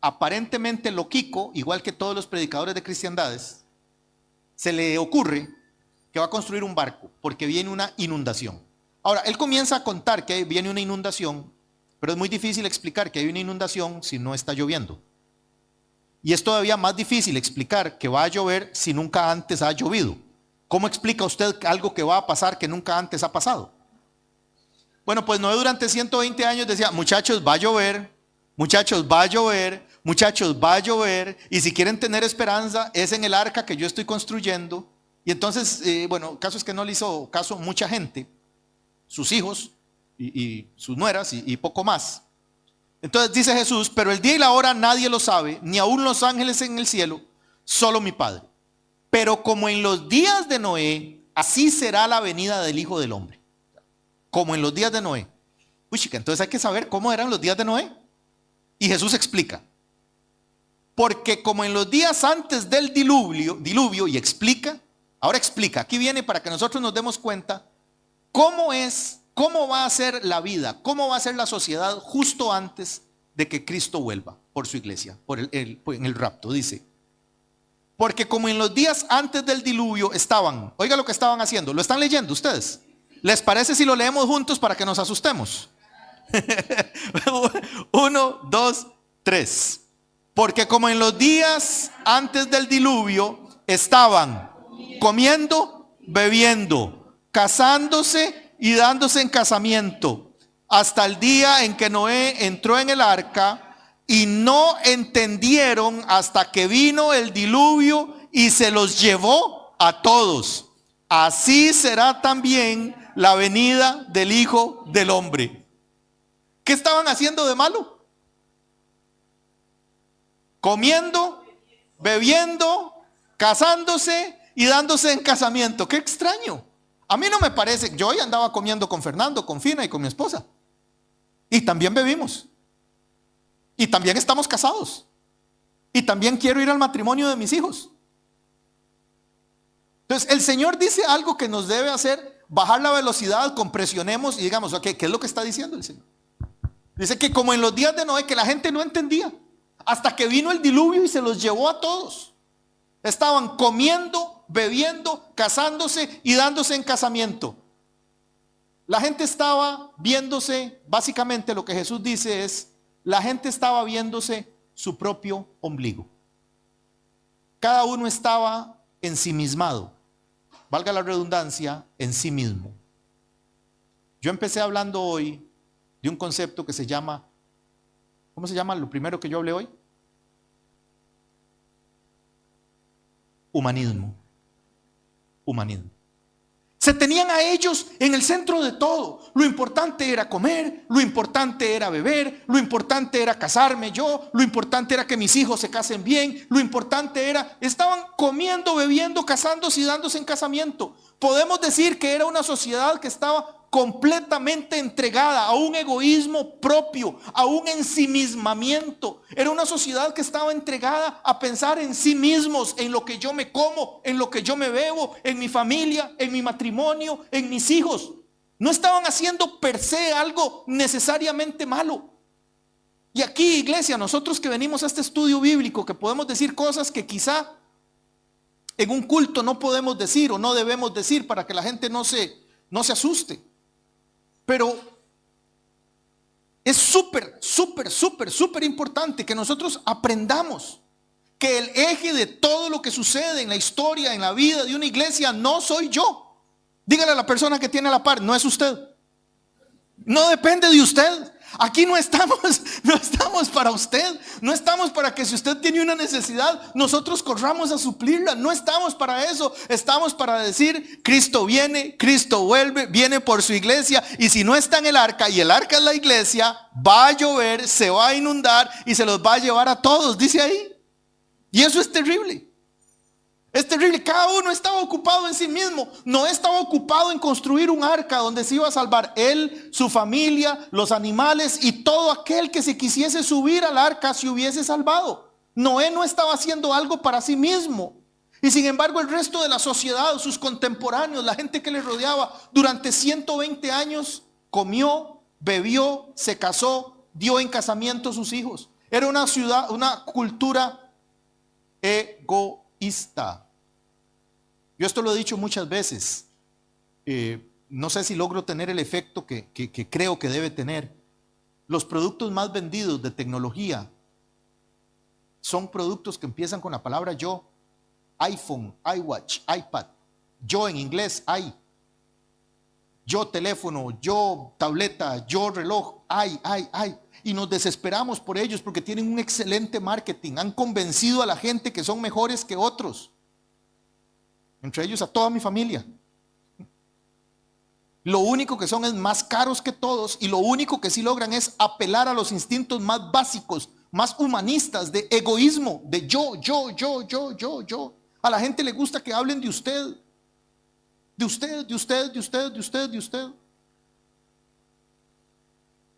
aparentemente loquico, igual que todos los predicadores de cristiandades, se le ocurre que va a construir un barco porque viene una inundación. Ahora, él comienza a contar que viene una inundación, pero es muy difícil explicar que hay una inundación si no está lloviendo. Y es todavía más difícil explicar que va a llover si nunca antes ha llovido. ¿Cómo explica usted algo que va a pasar que nunca antes ha pasado? Bueno, pues Noé durante 120 años decía, muchachos, va a llover, muchachos, va a llover, muchachos, va a llover, y si quieren tener esperanza, es en el arca que yo estoy construyendo. Y entonces, bueno, el caso es que no le hizo caso mucha gente, sus hijos y sus nueras y poco más. Entonces dice Jesús, pero el día y la hora nadie lo sabe, ni aun los ángeles en el cielo, solo mi Padre. Pero como en los días de Noé, así será la venida del Hijo del Hombre. Como en los días de Noé. Uy, chica, entonces hay que saber cómo eran los días de Noé. Y Jesús explica. Porque como en los días antes del diluvio, y explica, ahora explica, aquí viene para que nosotros nos demos cuenta cómo va a ser la vida, cómo va a ser la sociedad justo antes de que Cristo vuelva por su iglesia, en el rapto, dice. Porque como en los días antes del diluvio estaban, oiga lo que estaban haciendo, ¿lo están leyendo ustedes? ¿Les parece si lo leemos juntos para que nos asustemos? 1, 2, 3. Porque como en los días antes del diluvio estaban comiendo, bebiendo, casándose y dándose en casamiento, hasta el día en que Noé entró en el arca, y no entendieron hasta que vino el diluvio y se los llevó a todos. Así será también la venida del Hijo del Hombre. ¿Qué estaban haciendo de malo? Comiendo, bebiendo, casándose y dándose en casamiento. Qué extraño. A mí no me parece. Yo hoy andaba comiendo con Fernando, con Fina y con mi esposa. Y también bebimos. Y también estamos casados. Y también quiero ir al matrimonio de mis hijos. Entonces el Señor dice algo que nos debe hacer bajar la velocidad, compresionemos y digamos, ok, ¿qué es lo que está diciendo el Señor? Dice que como en los días de Noé, que la gente no entendía, hasta que vino el diluvio y se los llevó a todos. Estaban comiendo, bebiendo, casándose y dándose en casamiento. La gente estaba viéndose, básicamente lo que Jesús dice es, la gente estaba viéndose su propio ombligo. Cada uno estaba ensimismado, valga la redundancia, en sí mismo. Yo empecé hablando hoy de un concepto que se llama, ¿cómo se llama lo primero que yo hablé hoy? Humanismo. Humanismo. Se tenían a ellos en el centro de todo. Lo importante era comer, lo importante era beber, lo importante era casarme yo, lo importante era que mis hijos se casen bien, lo importante era, estaban comiendo, bebiendo, casándose y dándose en casamiento. Podemos decir que era una sociedad que estaba completamente entregada a un egoísmo propio, a un ensimismamiento. Era una sociedad que estaba entregada a pensar en sí mismos, en lo que yo me como, en lo que yo me bebo, en mi familia, en mi matrimonio, en mis hijos. No estaban haciendo per se algo necesariamente malo. Y aquí, iglesia, nosotros que venimos a este estudio bíblico, que podemos decir cosas que quizá en un culto no podemos decir o no debemos decir para que la gente no se asuste. Pero es súper importante que nosotros aprendamos que el eje de todo lo que sucede en la historia, en la vida de una iglesia, no soy yo. Dígale a la persona que tiene a la par, no es usted. No depende de usted. Aquí no estamos para usted. No estamos para que si usted tiene una necesidad, nosotros corramos a suplirla. No estamos para eso. Estamos para decir, Cristo viene, Cristo vuelve, viene por su iglesia. Y si no está en el arca, y el arca es la iglesia, va a llover, se va a inundar y se los va a llevar a todos, dice ahí. Y eso es terrible. Es terrible. Cada uno estaba ocupado en sí mismo. Noé estaba ocupado en construir un arca donde se iba a salvar él, su familia, los animales y todo aquel que se quisiese subir al arca se hubiese salvado. Noé no estaba haciendo algo para sí mismo. Y sin embargo el resto de la sociedad, sus contemporáneos, la gente que le rodeaba, durante 120 años comió, bebió, se casó, dio en casamiento a sus hijos. Era una ciudad, una cultura egoísta. Yo esto lo he dicho muchas veces. No sé si logro tener el efecto que creo que debe tener. Los productos más vendidos de tecnología son productos que empiezan con la palabra yo. iPhone, iWatch, iPad. Yo en inglés, yo teléfono, yo tableta, yo reloj, y nos desesperamos por ellos porque tienen un excelente marketing. Han convencido a la gente que son mejores que otros, entre ellos a toda mi familia. Lo único que son es más caros que todos, y lo único que sí logran es apelar a los instintos más básicos, más humanistas, de egoísmo, de yo. A la gente le gusta que hablen de usted. De usted.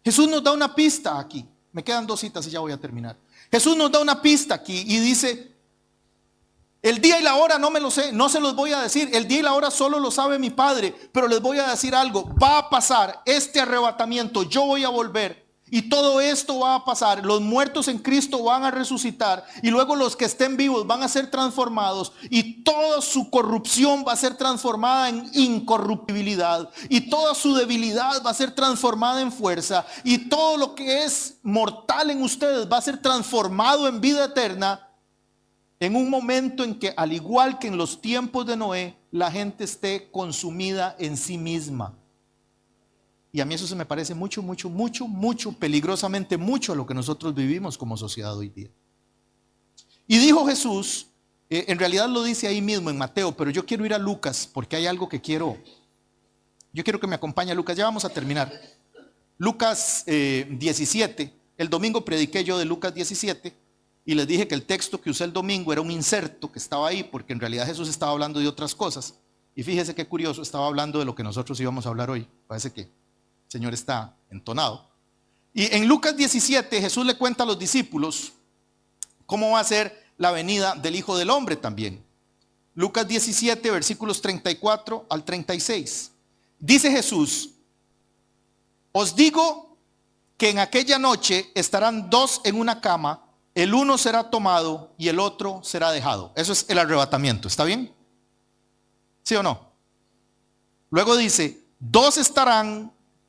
Jesús nos da una pista aquí. Me quedan 2 citas y ya voy a terminar. Jesús nos da una pista aquí y dice: el día y la hora no me lo sé, no se los voy a decir. El día y la hora solo lo sabe mi Padre. Pero les voy a decir algo: va a pasar este arrebatamiento, yo voy a volver y todo esto va a pasar. Los muertos en Cristo van a resucitar y luego los que estén vivos van a ser transformados, y toda su corrupción va a ser transformada en incorruptibilidad, y toda su debilidad va a ser transformada en fuerza, y todo lo que es mortal en ustedes va a ser transformado en vida eterna, en un momento en que, al igual que en los tiempos de Noé, la gente esté consumida en sí misma. Y a mí eso se me parece mucho, peligrosamente mucho a lo que nosotros vivimos como sociedad hoy día. Y dijo Jesús, en realidad lo dice ahí mismo en Mateo, pero yo quiero ir a Lucas porque hay algo que yo quiero que me acompañe a Lucas. Ya vamos a terminar. Lucas 17, el domingo prediqué yo de Lucas 17 y les dije que el texto que usé el domingo era un inserto que estaba ahí porque en realidad Jesús estaba hablando de otras cosas. Y fíjese qué curioso, estaba hablando de lo que nosotros íbamos a hablar hoy. Parece que el Señor está entonado. Y en Lucas 17 Jesús le cuenta a los discípulos cómo va a ser la venida del Hijo del Hombre también. Lucas 17 versículos 34 al 36. Dice Jesús: os digo que en aquella noche estarán 2 en una cama, el uno será tomado y el otro será dejado. Eso es el arrebatamiento, ¿está bien? ¿Sí o no? Luego dice: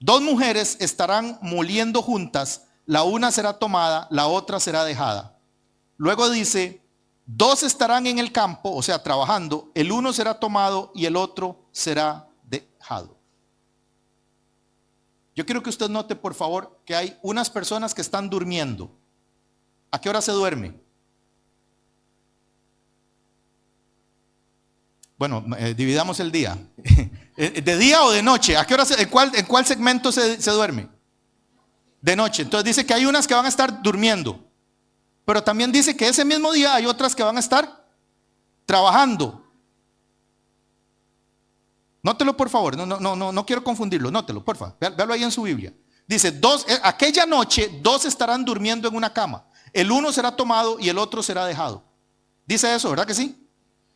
2 mujeres estarán moliendo juntas, la una será tomada, la otra será dejada. Luego dice: 2 estarán en el campo, o sea, trabajando, el uno será tomado y el otro será dejado. Yo quiero que usted note, por favor, que hay unas personas que están durmiendo. ¿A qué hora se duerme? Bueno, dividamos el día. ¿De día o de noche? ¿A qué hora en cuál segmento se duerme? De noche. Entonces dice que hay unas que van a estar durmiendo. Pero también dice que ese mismo día hay otras que van a estar trabajando. Nótelo, por favor. No quiero confundirlo. Nótelo, por favor. Véalo ahí en su Biblia. Dice: aquella noche 2 estarán durmiendo en una cama. El uno será tomado y el otro será dejado. Dice eso, ¿verdad que sí?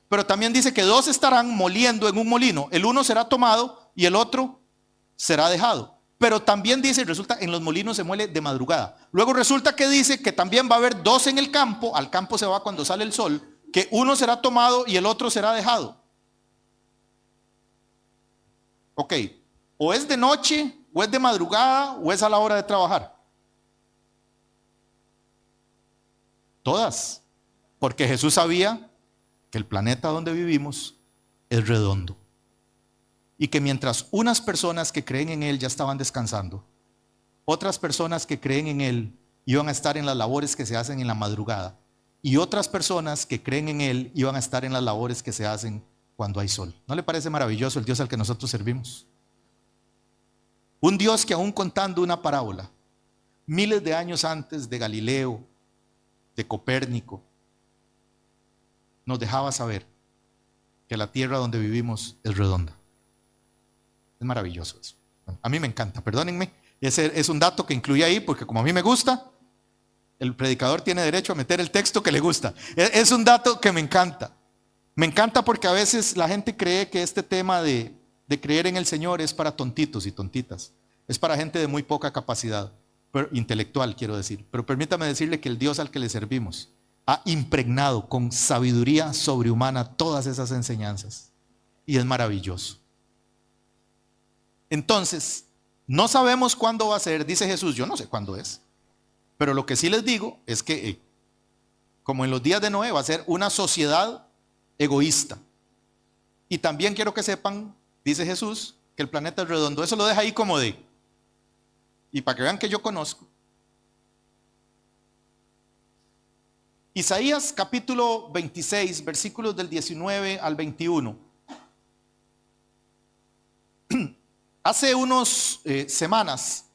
Pero también dice que 2 estarán moliendo en un molino. El uno será tomado y el otro será dejado. Pero también dice, resulta, en los molinos se muele de madrugada. Luego resulta que dice que también va a haber 2 en el campo. Al campo se va cuando sale el sol, que uno será tomado y el otro será dejado. Ok, o es de noche, o es de madrugada, o es a la hora de trabajar. Todas. Porque Jesús sabía que el planeta donde vivimos es redondo. Y que mientras unas personas que creen en Él ya estaban descansando, otras personas que creen en Él iban a estar en las labores que se hacen en la madrugada. Y otras personas que creen en Él iban a estar en las labores que se hacen cuando hay sol. ¿No le parece maravilloso el Dios al que nosotros servimos? Un Dios que aún contando una parábola, miles de años antes de Galileo, de Copérnico, nos dejaba saber que la tierra donde vivimos es redonda. Es maravilloso eso. Bueno, a mí me encanta, perdónenme. Ese es un dato que incluí ahí porque como a mí me gusta, el predicador tiene derecho a meter el texto que le gusta. Es un dato que me encanta. Me encanta porque a veces la gente cree que este tema de creer en el Señor es para tontitos y tontitas. Es para gente de muy poca capacidad, intelectual quiero decir. Pero permítame decirle que el Dios al que le servimos ha impregnado con sabiduría sobrehumana todas esas enseñanzas. Y es maravilloso. Entonces, no sabemos cuándo va a ser, dice Jesús, yo no sé cuándo es. Pero lo que sí les digo es que, como en los días de Noé, va a ser una sociedad egoísta. Y también quiero que sepan, dice Jesús, que el planeta es redondo. Eso lo deja ahí como de, y para que vean que yo conozco. Isaías capítulo 26, versículos del 19 al 21. Hace unas semanas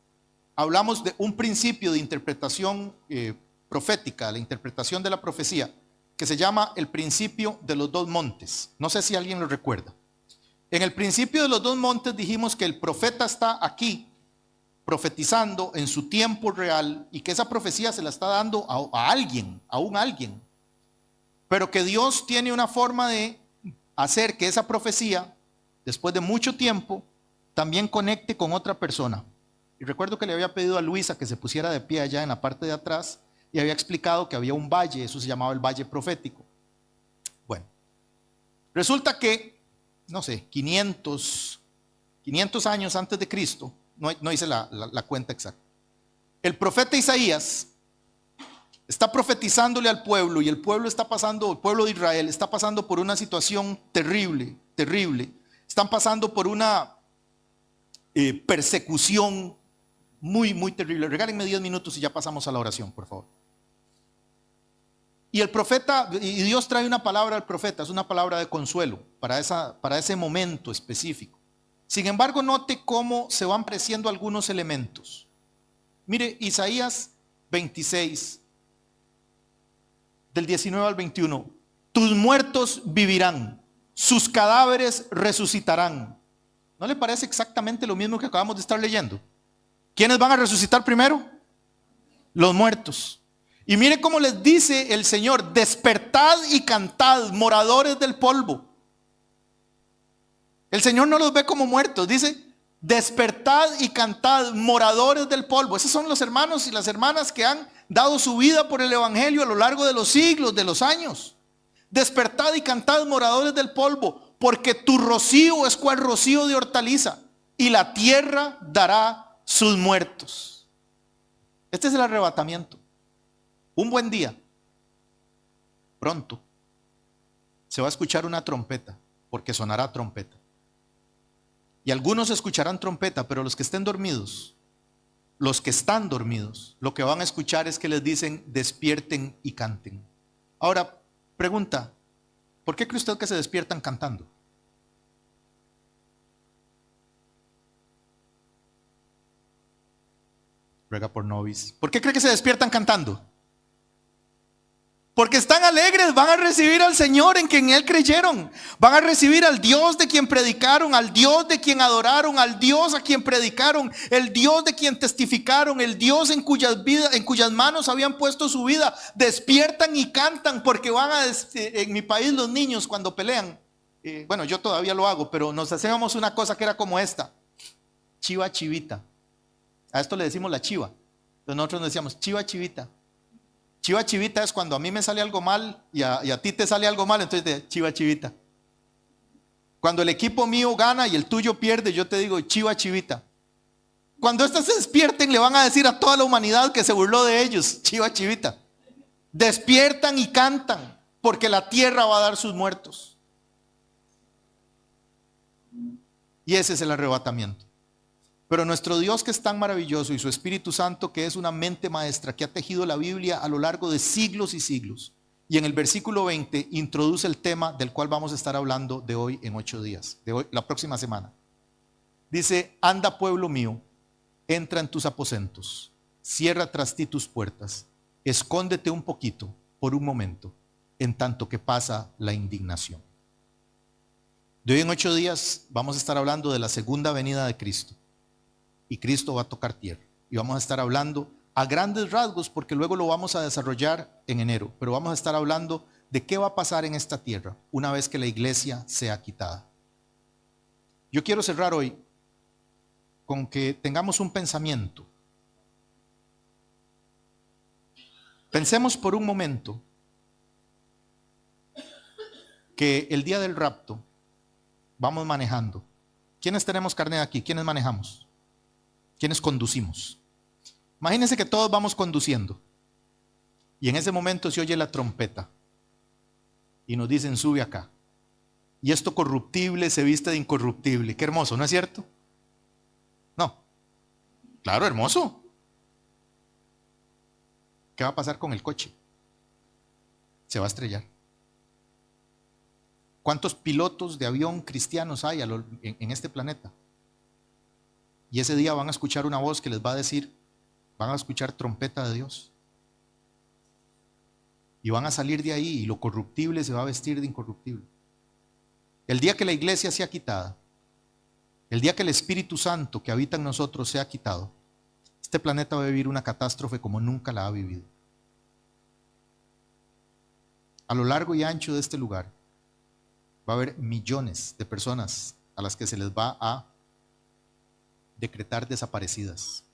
hablamos de un principio de interpretación profética, la interpretación de la profecía, que se llama el principio de los dos montes. No sé si alguien lo recuerda. En el principio de los dos montes dijimos que el profeta está aquí profetizando en su tiempo real y que esa profecía se la está dando a alguien, a un alguien. Pero que Dios tiene una forma de hacer que esa profecía, después de mucho tiempo, también conecte con otra persona. Y recuerdo que le había pedido a Luisa que se pusiera de pie allá en la parte de atrás y había explicado que había un valle, eso se llamaba el valle profético. Bueno, resulta que, no sé, 500 años antes de Cristo, no hice la cuenta exacta, el profeta Isaías está profetizándole al pueblo y el pueblo está pasando, el pueblo de Israel está pasando por una situación terrible, terrible. Están pasando por una persecución muy, muy terrible. Regálenme 10 minutos y ya pasamos a la oración, por favor. Y el profeta, y Dios trae una palabra al profeta, es una palabra de consuelo para ese momento específico. Sin embargo, note cómo se van apareciendo algunos elementos. Mire, Isaías 26, del 19 al 21. Tus muertos vivirán, sus cadáveres resucitarán. ¿No le parece exactamente lo mismo que acabamos de estar leyendo? ¿Quiénes van a resucitar primero? Los muertos. Y mire cómo les dice el Señor: despertad y cantad, moradores del polvo. El Señor no los ve como muertos, dice: despertad y cantad, moradores del polvo. Esos son los hermanos y las hermanas que han dado su vida por el evangelio a lo largo de los siglos, de los años. Despertad y cantad, moradores del polvo, porque tu rocío es cual rocío de hortaliza, y la tierra dará sus muertos. Este es el arrebatamiento. Un buen día, pronto, se va a escuchar una trompeta, porque sonará trompeta. Y algunos escucharán trompeta, pero los que estén dormidos, los que están dormidos, lo que van a escuchar es que les dicen: despierten y canten. Ahora, pregunta: ¿por qué cree usted que se despiertan cantando? Ruega por nobis. ¿Por qué cree que se despiertan cantando? Porque están alegres, van a recibir al Señor en quien Él creyeron. Van a recibir al Dios de quien predicaron, al Dios de quien adoraron, al Dios a quien predicaron, el Dios de quien testificaron, el Dios en cuyas manos habían puesto su vida. Despiertan y cantan porque van a, en mi país los niños cuando pelean, bueno, yo todavía lo hago, pero nos hacíamos una cosa que era como esta: chiva chivita. A esto le decimos la chiva. Entonces nosotros nos decíamos: chiva chivita. Chiva chivita es cuando a mí me sale algo mal y a ti te sale algo mal, entonces chiva chivita. Cuando el equipo mío gana y el tuyo pierde, yo te digo chiva chivita. Cuando estos se despierten, le van a decir a toda la humanidad que se burló de ellos, chiva chivita. Despiertan y cantan, porque la tierra va a dar sus muertos. Y ese es el arrebatamiento. Pero nuestro Dios, que es tan maravilloso, y su Espíritu Santo, que es una mente maestra, que ha tejido la Biblia a lo largo de siglos y siglos, y en el versículo 20 introduce el tema del cual vamos a estar hablando de hoy en 8 días, de hoy, la próxima semana. Dice: anda, pueblo mío, entra en tus aposentos, cierra tras ti tus puertas, escóndete un poquito, por un momento, en tanto que pasa la indignación. De hoy en 8 días vamos a estar hablando de la segunda venida de Cristo. Y Cristo va a tocar tierra. Y vamos a estar hablando a grandes rasgos, porque luego lo vamos a desarrollar en enero. Pero vamos a estar hablando de qué va a pasar en esta tierra una vez que la iglesia sea quitada. Yo quiero cerrar hoy con que tengamos un pensamiento. Pensemos por un momento que el día del rapto vamos manejando. ¿Quiénes tenemos carnet aquí? ¿Quiénes manejamos? ¿Quiénes conducimos? Imagínense que todos vamos conduciendo y en ese momento se oye la trompeta y nos dicen: sube acá. Y esto corruptible se viste de incorruptible. Qué hermoso, ¿no es cierto? No. Claro, hermoso. ¿Qué va a pasar con el coche? Se va a estrellar. ¿Cuántos pilotos de avión cristianos hay en este planeta? Y ese día van a escuchar una voz que les va a decir, van a escuchar trompeta de Dios. Y van a salir de ahí y lo corruptible se va a vestir de incorruptible. El día que la iglesia sea quitada, el día que el Espíritu Santo que habita en nosotros sea quitado, este planeta va a vivir una catástrofe como nunca la ha vivido. A lo largo y ancho de este lugar va a haber millones de personas a las que se les va a decretar desaparecidas.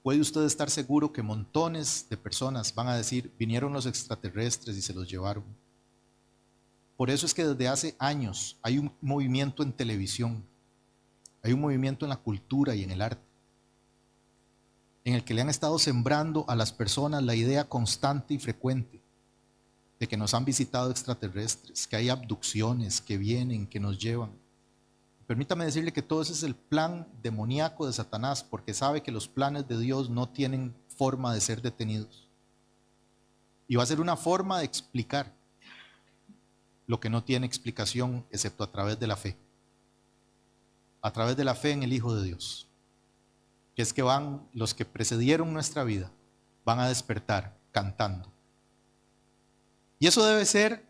Puede usted estar seguro que montones de personas van a decir: vinieron los extraterrestres y se los llevaron. Por eso es que desde hace años hay un movimiento en televisión, hay un movimiento en la cultura y en el arte, en el que le han estado sembrando a las personas la idea constante y frecuente de que nos han visitado extraterrestres, que hay abducciones que vienen, que nos llevan. Permítame decirle que todo ese es el plan demoníaco de Satanás, porque sabe que los planes de Dios no tienen forma de ser detenidos. Y va a ser una forma de explicar lo que no tiene explicación excepto a través de la fe. A través de la fe en el Hijo de Dios. Que es que van, los que precedieron nuestra vida, van a despertar cantando. Y eso debe ser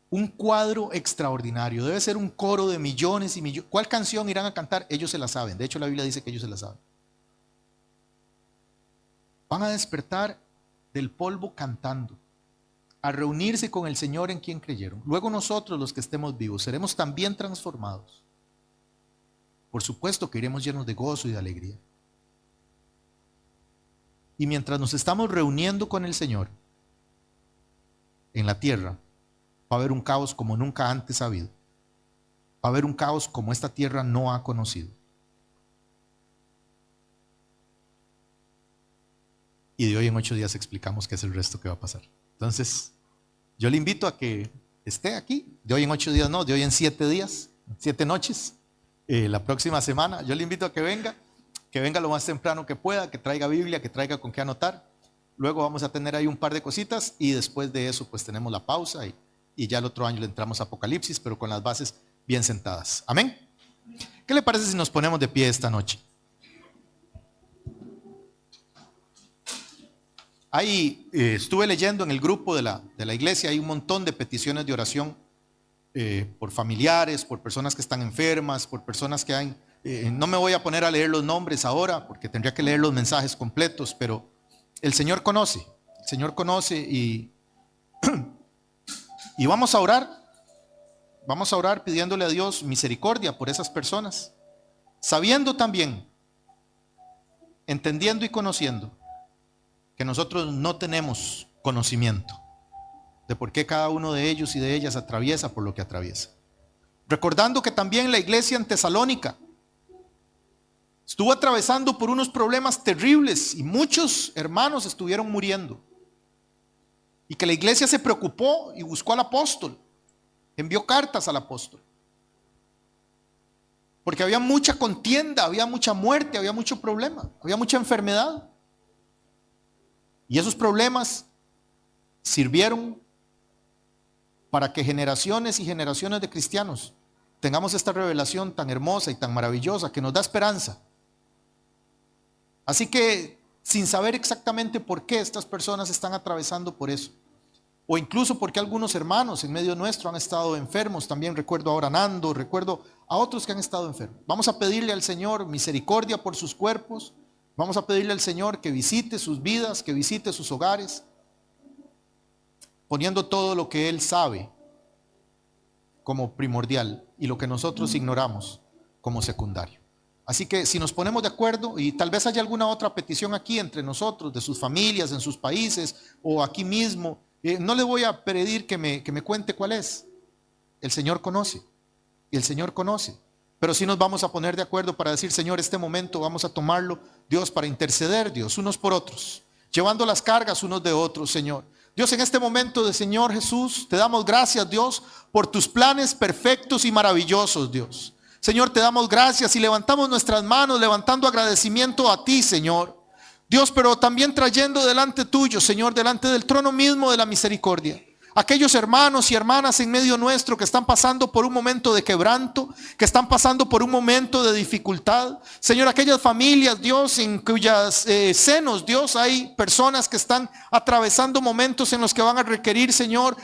un cuadro extraordinario, debe ser un coro de millones y millones. ¿Cuál canción irán a cantar? Ellos se la saben. De hecho, la Biblia dice que ellos se la saben. Van a despertar del polvo cantando, a reunirse con el Señor en quien creyeron. Luego nosotros, los que estemos vivos, seremos también transformados. Por supuesto que iremos llenos de gozo y de alegría. Y mientras nos estamos reuniendo con el Señor en la tierra, va a haber un caos como nunca antes ha habido. Va a haber un caos como esta tierra no ha conocido. Y de hoy en 8 días explicamos qué es el resto que va a pasar. Entonces, yo le invito a que esté aquí. De hoy en 8 días no, de hoy en 7 días, 7 noches. La próxima semana, yo le invito a que venga lo más temprano que pueda, que traiga Biblia, que traiga con qué anotar. Luego vamos a tener ahí un par de cositas y después de eso pues tenemos la pausa y ya el otro año le entramos a Apocalipsis, pero con las bases bien sentadas. Amén. ¿Qué le parece si nos ponemos de pie esta noche? Ahí estuve leyendo en el grupo de la iglesia, hay un montón de peticiones de oración por familiares, por personas que están enfermas, por personas que hay. No me voy a poner a leer los nombres ahora porque tendría que leer los mensajes completos, pero el Señor conoce y vamos a orar pidiéndole a Dios misericordia por esas personas, sabiendo también, entendiendo y conociendo que nosotros no tenemos conocimiento de por qué cada uno de ellos y de ellas atraviesa por lo que atraviesa. Recordando que también la iglesia en Tesalónica estuvo atravesando por unos problemas terribles y muchos hermanos estuvieron muriendo. Y que la iglesia se preocupó y buscó al apóstol, envió cartas al apóstol. Porque había mucha contienda, había mucha muerte, había mucho problema, había mucha enfermedad. Y esos problemas sirvieron para que generaciones y generaciones de cristianos tengamos esta revelación tan hermosa y tan maravillosa que nos da esperanza. Así que, sin saber exactamente por qué estas personas están atravesando por eso, o incluso porque algunos hermanos en medio nuestro han estado enfermos, también recuerdo ahora a Nando, recuerdo a otros que han estado enfermos. Vamos a pedirle al Señor misericordia por sus cuerpos, vamos a pedirle al Señor que visite sus vidas, que visite sus hogares, poniendo todo lo que Él sabe como primordial y lo que nosotros ignoramos como secundario. Así que si nos ponemos de acuerdo, y tal vez haya alguna otra petición aquí entre nosotros, de sus familias, en sus países o aquí mismo, no le voy a pedir que me cuente cuál es. El Señor conoce, y el Señor conoce. Pero sí nos vamos a poner de acuerdo para decir: Señor, este momento vamos a tomarlo, Dios, para interceder, Dios, unos por otros, llevando las cargas unos de otros, Señor. Dios, en este momento de Señor Jesús, te damos gracias, Dios, por tus planes perfectos y maravillosos, Dios. Señor, te damos gracias y levantamos nuestras manos, levantando agradecimiento a ti, Señor. Dios, pero también trayendo delante tuyo, Señor, delante del trono mismo de la misericordia, aquellos hermanos y hermanas en medio nuestro que están pasando por un momento de quebranto, que están pasando por un momento de dificultad. Señor, aquellas familias, Dios, en cuyas senos, Dios, hay personas que están atravesando momentos en los que van a requerir, Señor,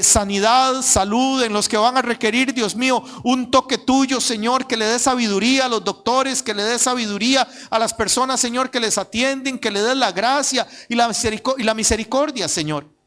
sanidad, salud, en los que van a requerir, Dios mío, un toque tuyo, Señor, que le dé sabiduría a los doctores, que le dé sabiduría a las personas, Señor, que les atienden, que le dé la gracia y la misericordia, Señor,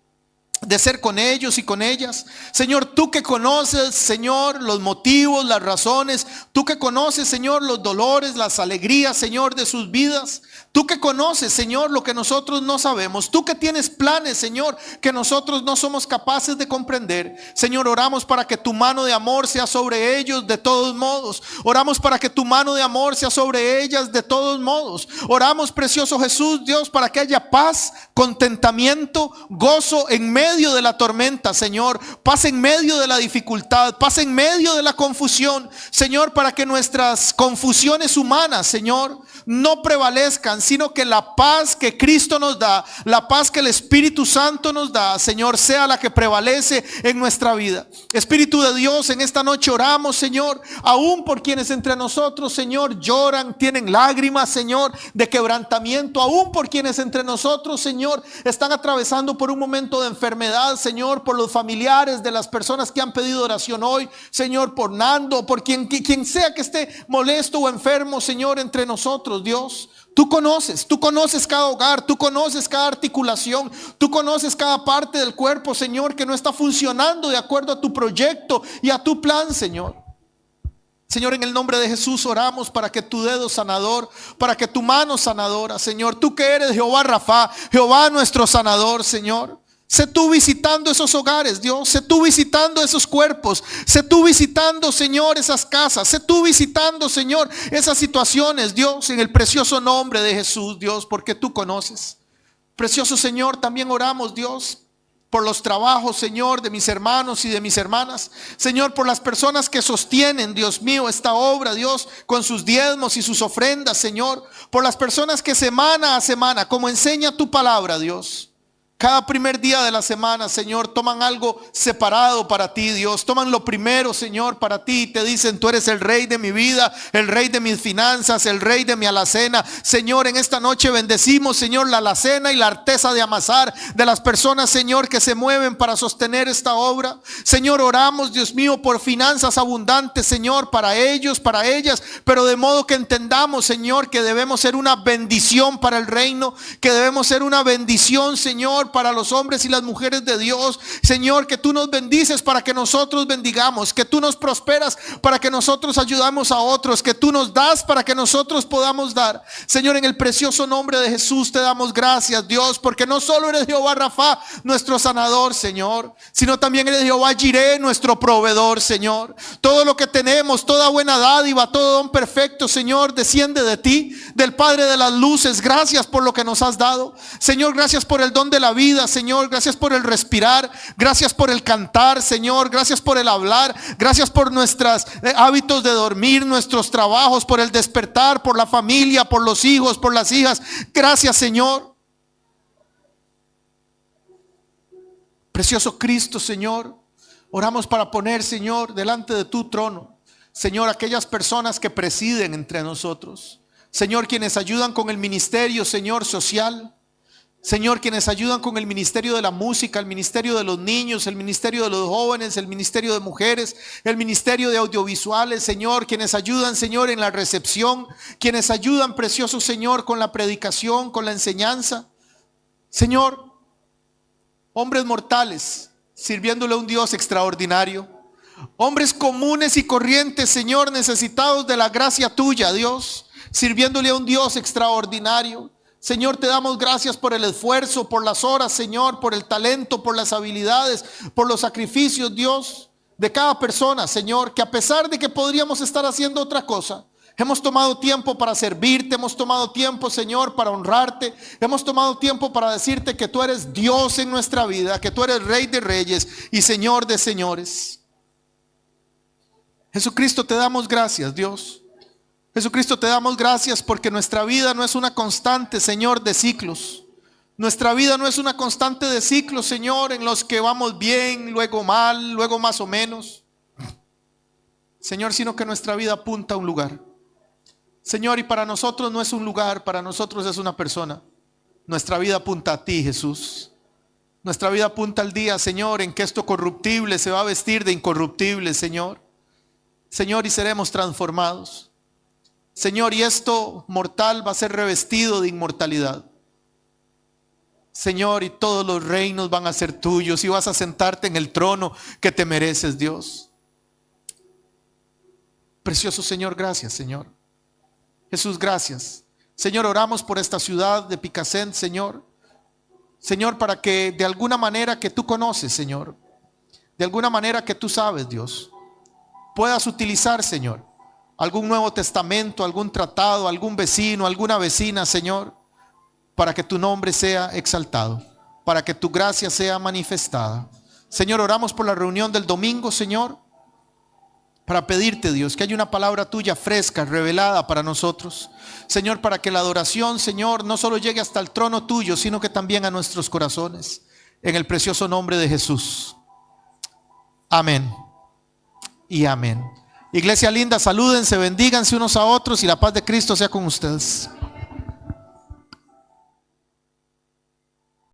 de ser con ellos y con ellas. Señor, tú que conoces, Señor, los motivos, las razones, tú que conoces, Señor, los dolores, las alegrías, Señor, de sus vidas, tú que conoces, Señor, lo que nosotros no sabemos, tú que tienes planes, Señor, que nosotros no somos capaces de comprender. Señor, oramos para que tu mano de amor sea sobre ellos de todos modos. Oramos para que tu mano de amor sea sobre ellas de todos modos. Oramos, precioso Jesús, Dios, para que haya paz, contentamiento, gozo en medio de la tormenta, Señor, paz en medio de la dificultad, paz en medio de la confusión, Señor, para que nuestras confusiones humanas, Señor, no prevalezcan, sino que la paz que Cristo nos da, la paz que el Espíritu Santo nos da, Señor, sea la que prevalece en nuestra vida. Espíritu de Dios, en esta noche oramos, Señor, aún por quienes entre nosotros, Señor, lloran, tienen lágrimas, Señor, de quebrantamiento, aún por quienes entre nosotros, Señor, están atravesando por un momento de enfermedad, Señor, por los familiares de las personas que han pedido oración hoy, Señor, por Nando, por quien sea que esté molesto o enfermo, Señor, entre nosotros, Dios. Tú conoces cada hogar, tú conoces cada articulación, tú conoces cada parte del cuerpo, Señor, que no está funcionando de acuerdo a tu proyecto y a tu plan, Señor. Señor, en el nombre de Jesús oramos para que tu dedo sanador, para que tu mano sanadora, Señor, tú que eres Jehová Rafa, Jehová nuestro sanador, Señor, sé tú visitando esos hogares, Dios, sé tú visitando esos cuerpos, sé tú visitando, Señor, esas casas, sé tú visitando, Señor, esas situaciones, Dios, en el precioso nombre de Jesús, Dios, porque tú conoces. Precioso Señor, también oramos, Dios, por los trabajos, Señor, de mis hermanos y de mis hermanas. Señor, por las personas que sostienen, Dios mío, esta obra, Dios, con sus diezmos y sus ofrendas, Señor. Por las personas que semana a semana, como enseña tu palabra, Dios, cada primer día de la semana, Señor, toman algo separado para ti, Dios. Toman lo primero, Señor, para ti y te dicen: tú eres el rey de mi vida, el rey de mis finanzas, el rey de mi alacena. Señor, en esta noche bendecimos, Señor, la alacena y la arteza de amasar de las personas, Señor, que se mueven para sostener esta obra. Señor, oramos, Dios mío, por finanzas abundantes, Señor, para ellos, para ellas, pero de modo que entendamos, Señor, que debemos ser una bendición para el reino, que debemos ser una bendición, Señor, para los hombres y las mujeres de Dios. Señor, que tú nos bendices para que nosotros bendigamos, que tú nos prosperas para que nosotros ayudamos a otros, que tú nos das para que nosotros podamos dar. Señor, en el precioso nombre de Jesús te damos gracias, Dios, porque no solo eres Jehová Rafa, nuestro sanador, Señor, sino también eres Jehová Jireh, nuestro proveedor, Señor. Todo lo que tenemos, toda buena dádiva, todo don perfecto, Señor, desciende de ti, del Padre de las luces. Gracias por lo que nos has dado, Señor. Gracias por el don de la vida, Señor. Gracias por el respirar, gracias por el cantar, Señor. Gracias por el hablar, gracias por nuestros hábitos de dormir, nuestros trabajos, por el despertar, por la familia, por los hijos, por las hijas. Gracias, Señor. Precioso Cristo, Señor, oramos para poner, Señor, delante de tu trono, Señor, aquellas personas que presiden entre nosotros, Señor, quienes ayudan con el ministerio, Señor, social, Señor, quienes ayudan con el ministerio de la música, el ministerio de los niños, el ministerio de los jóvenes, el ministerio de mujeres, el ministerio de audiovisuales, Señor, quienes ayudan, Señor, en la recepción, quienes ayudan, precioso Señor, con la predicación, con la enseñanza, Señor, hombres mortales sirviéndole a un Dios extraordinario, hombres comunes y corrientes, Señor, necesitados de la gracia tuya, Dios, sirviéndole a un Dios extraordinario. Señor, te damos gracias por el esfuerzo, por las horas, Señor, por el talento, por las habilidades, por los sacrificios, Dios, de cada persona, Señor, que a pesar de que podríamos estar haciendo otra cosa, hemos tomado tiempo para servirte, hemos tomado tiempo, Señor, para honrarte, hemos tomado tiempo para decirte que tú eres Dios en nuestra vida, que tú eres Rey de reyes y Señor de señores. Jesucristo, te damos gracias, Dios. Jesucristo, te damos gracias porque nuestra vida no es una constante, Señor, de ciclos. Nuestra vida no es una constante de ciclos, Señor, en los que vamos bien, luego mal, luego más o menos, Señor, sino que nuestra vida apunta a un lugar, Señor, y para nosotros no es un lugar, para nosotros es una persona. Nuestra vida apunta a ti, Jesús. Nuestra vida apunta al día, Señor, en que esto corruptible se va a vestir de incorruptible, Señor. Señor, y seremos transformados. Señor, y esto mortal va a ser revestido de inmortalidad. Señor, y todos los reinos van a ser tuyos y vas a sentarte en el trono que te mereces, Dios. Precioso Señor, gracias, Señor. Jesús, gracias. Señor, oramos por esta ciudad de Picassent, Señor. Señor, para que de alguna manera que tú conoces, Señor, de alguna manera que tú sabes, Dios, puedas utilizar, Señor, algún Nuevo Testamento, algún tratado, algún vecino, alguna vecina, Señor, para que tu nombre sea exaltado, para que tu gracia sea manifestada. Señor, oramos por la reunión del domingo, Señor, para pedirte, Dios, que haya una palabra tuya fresca, revelada para nosotros. Señor, para que la adoración, Señor, no solo llegue hasta el trono tuyo, sino que también a nuestros corazones. En el precioso nombre de Jesús. Amén y amén. Iglesia linda, salúdense, bendíganse unos a otros y la paz de Cristo sea con ustedes.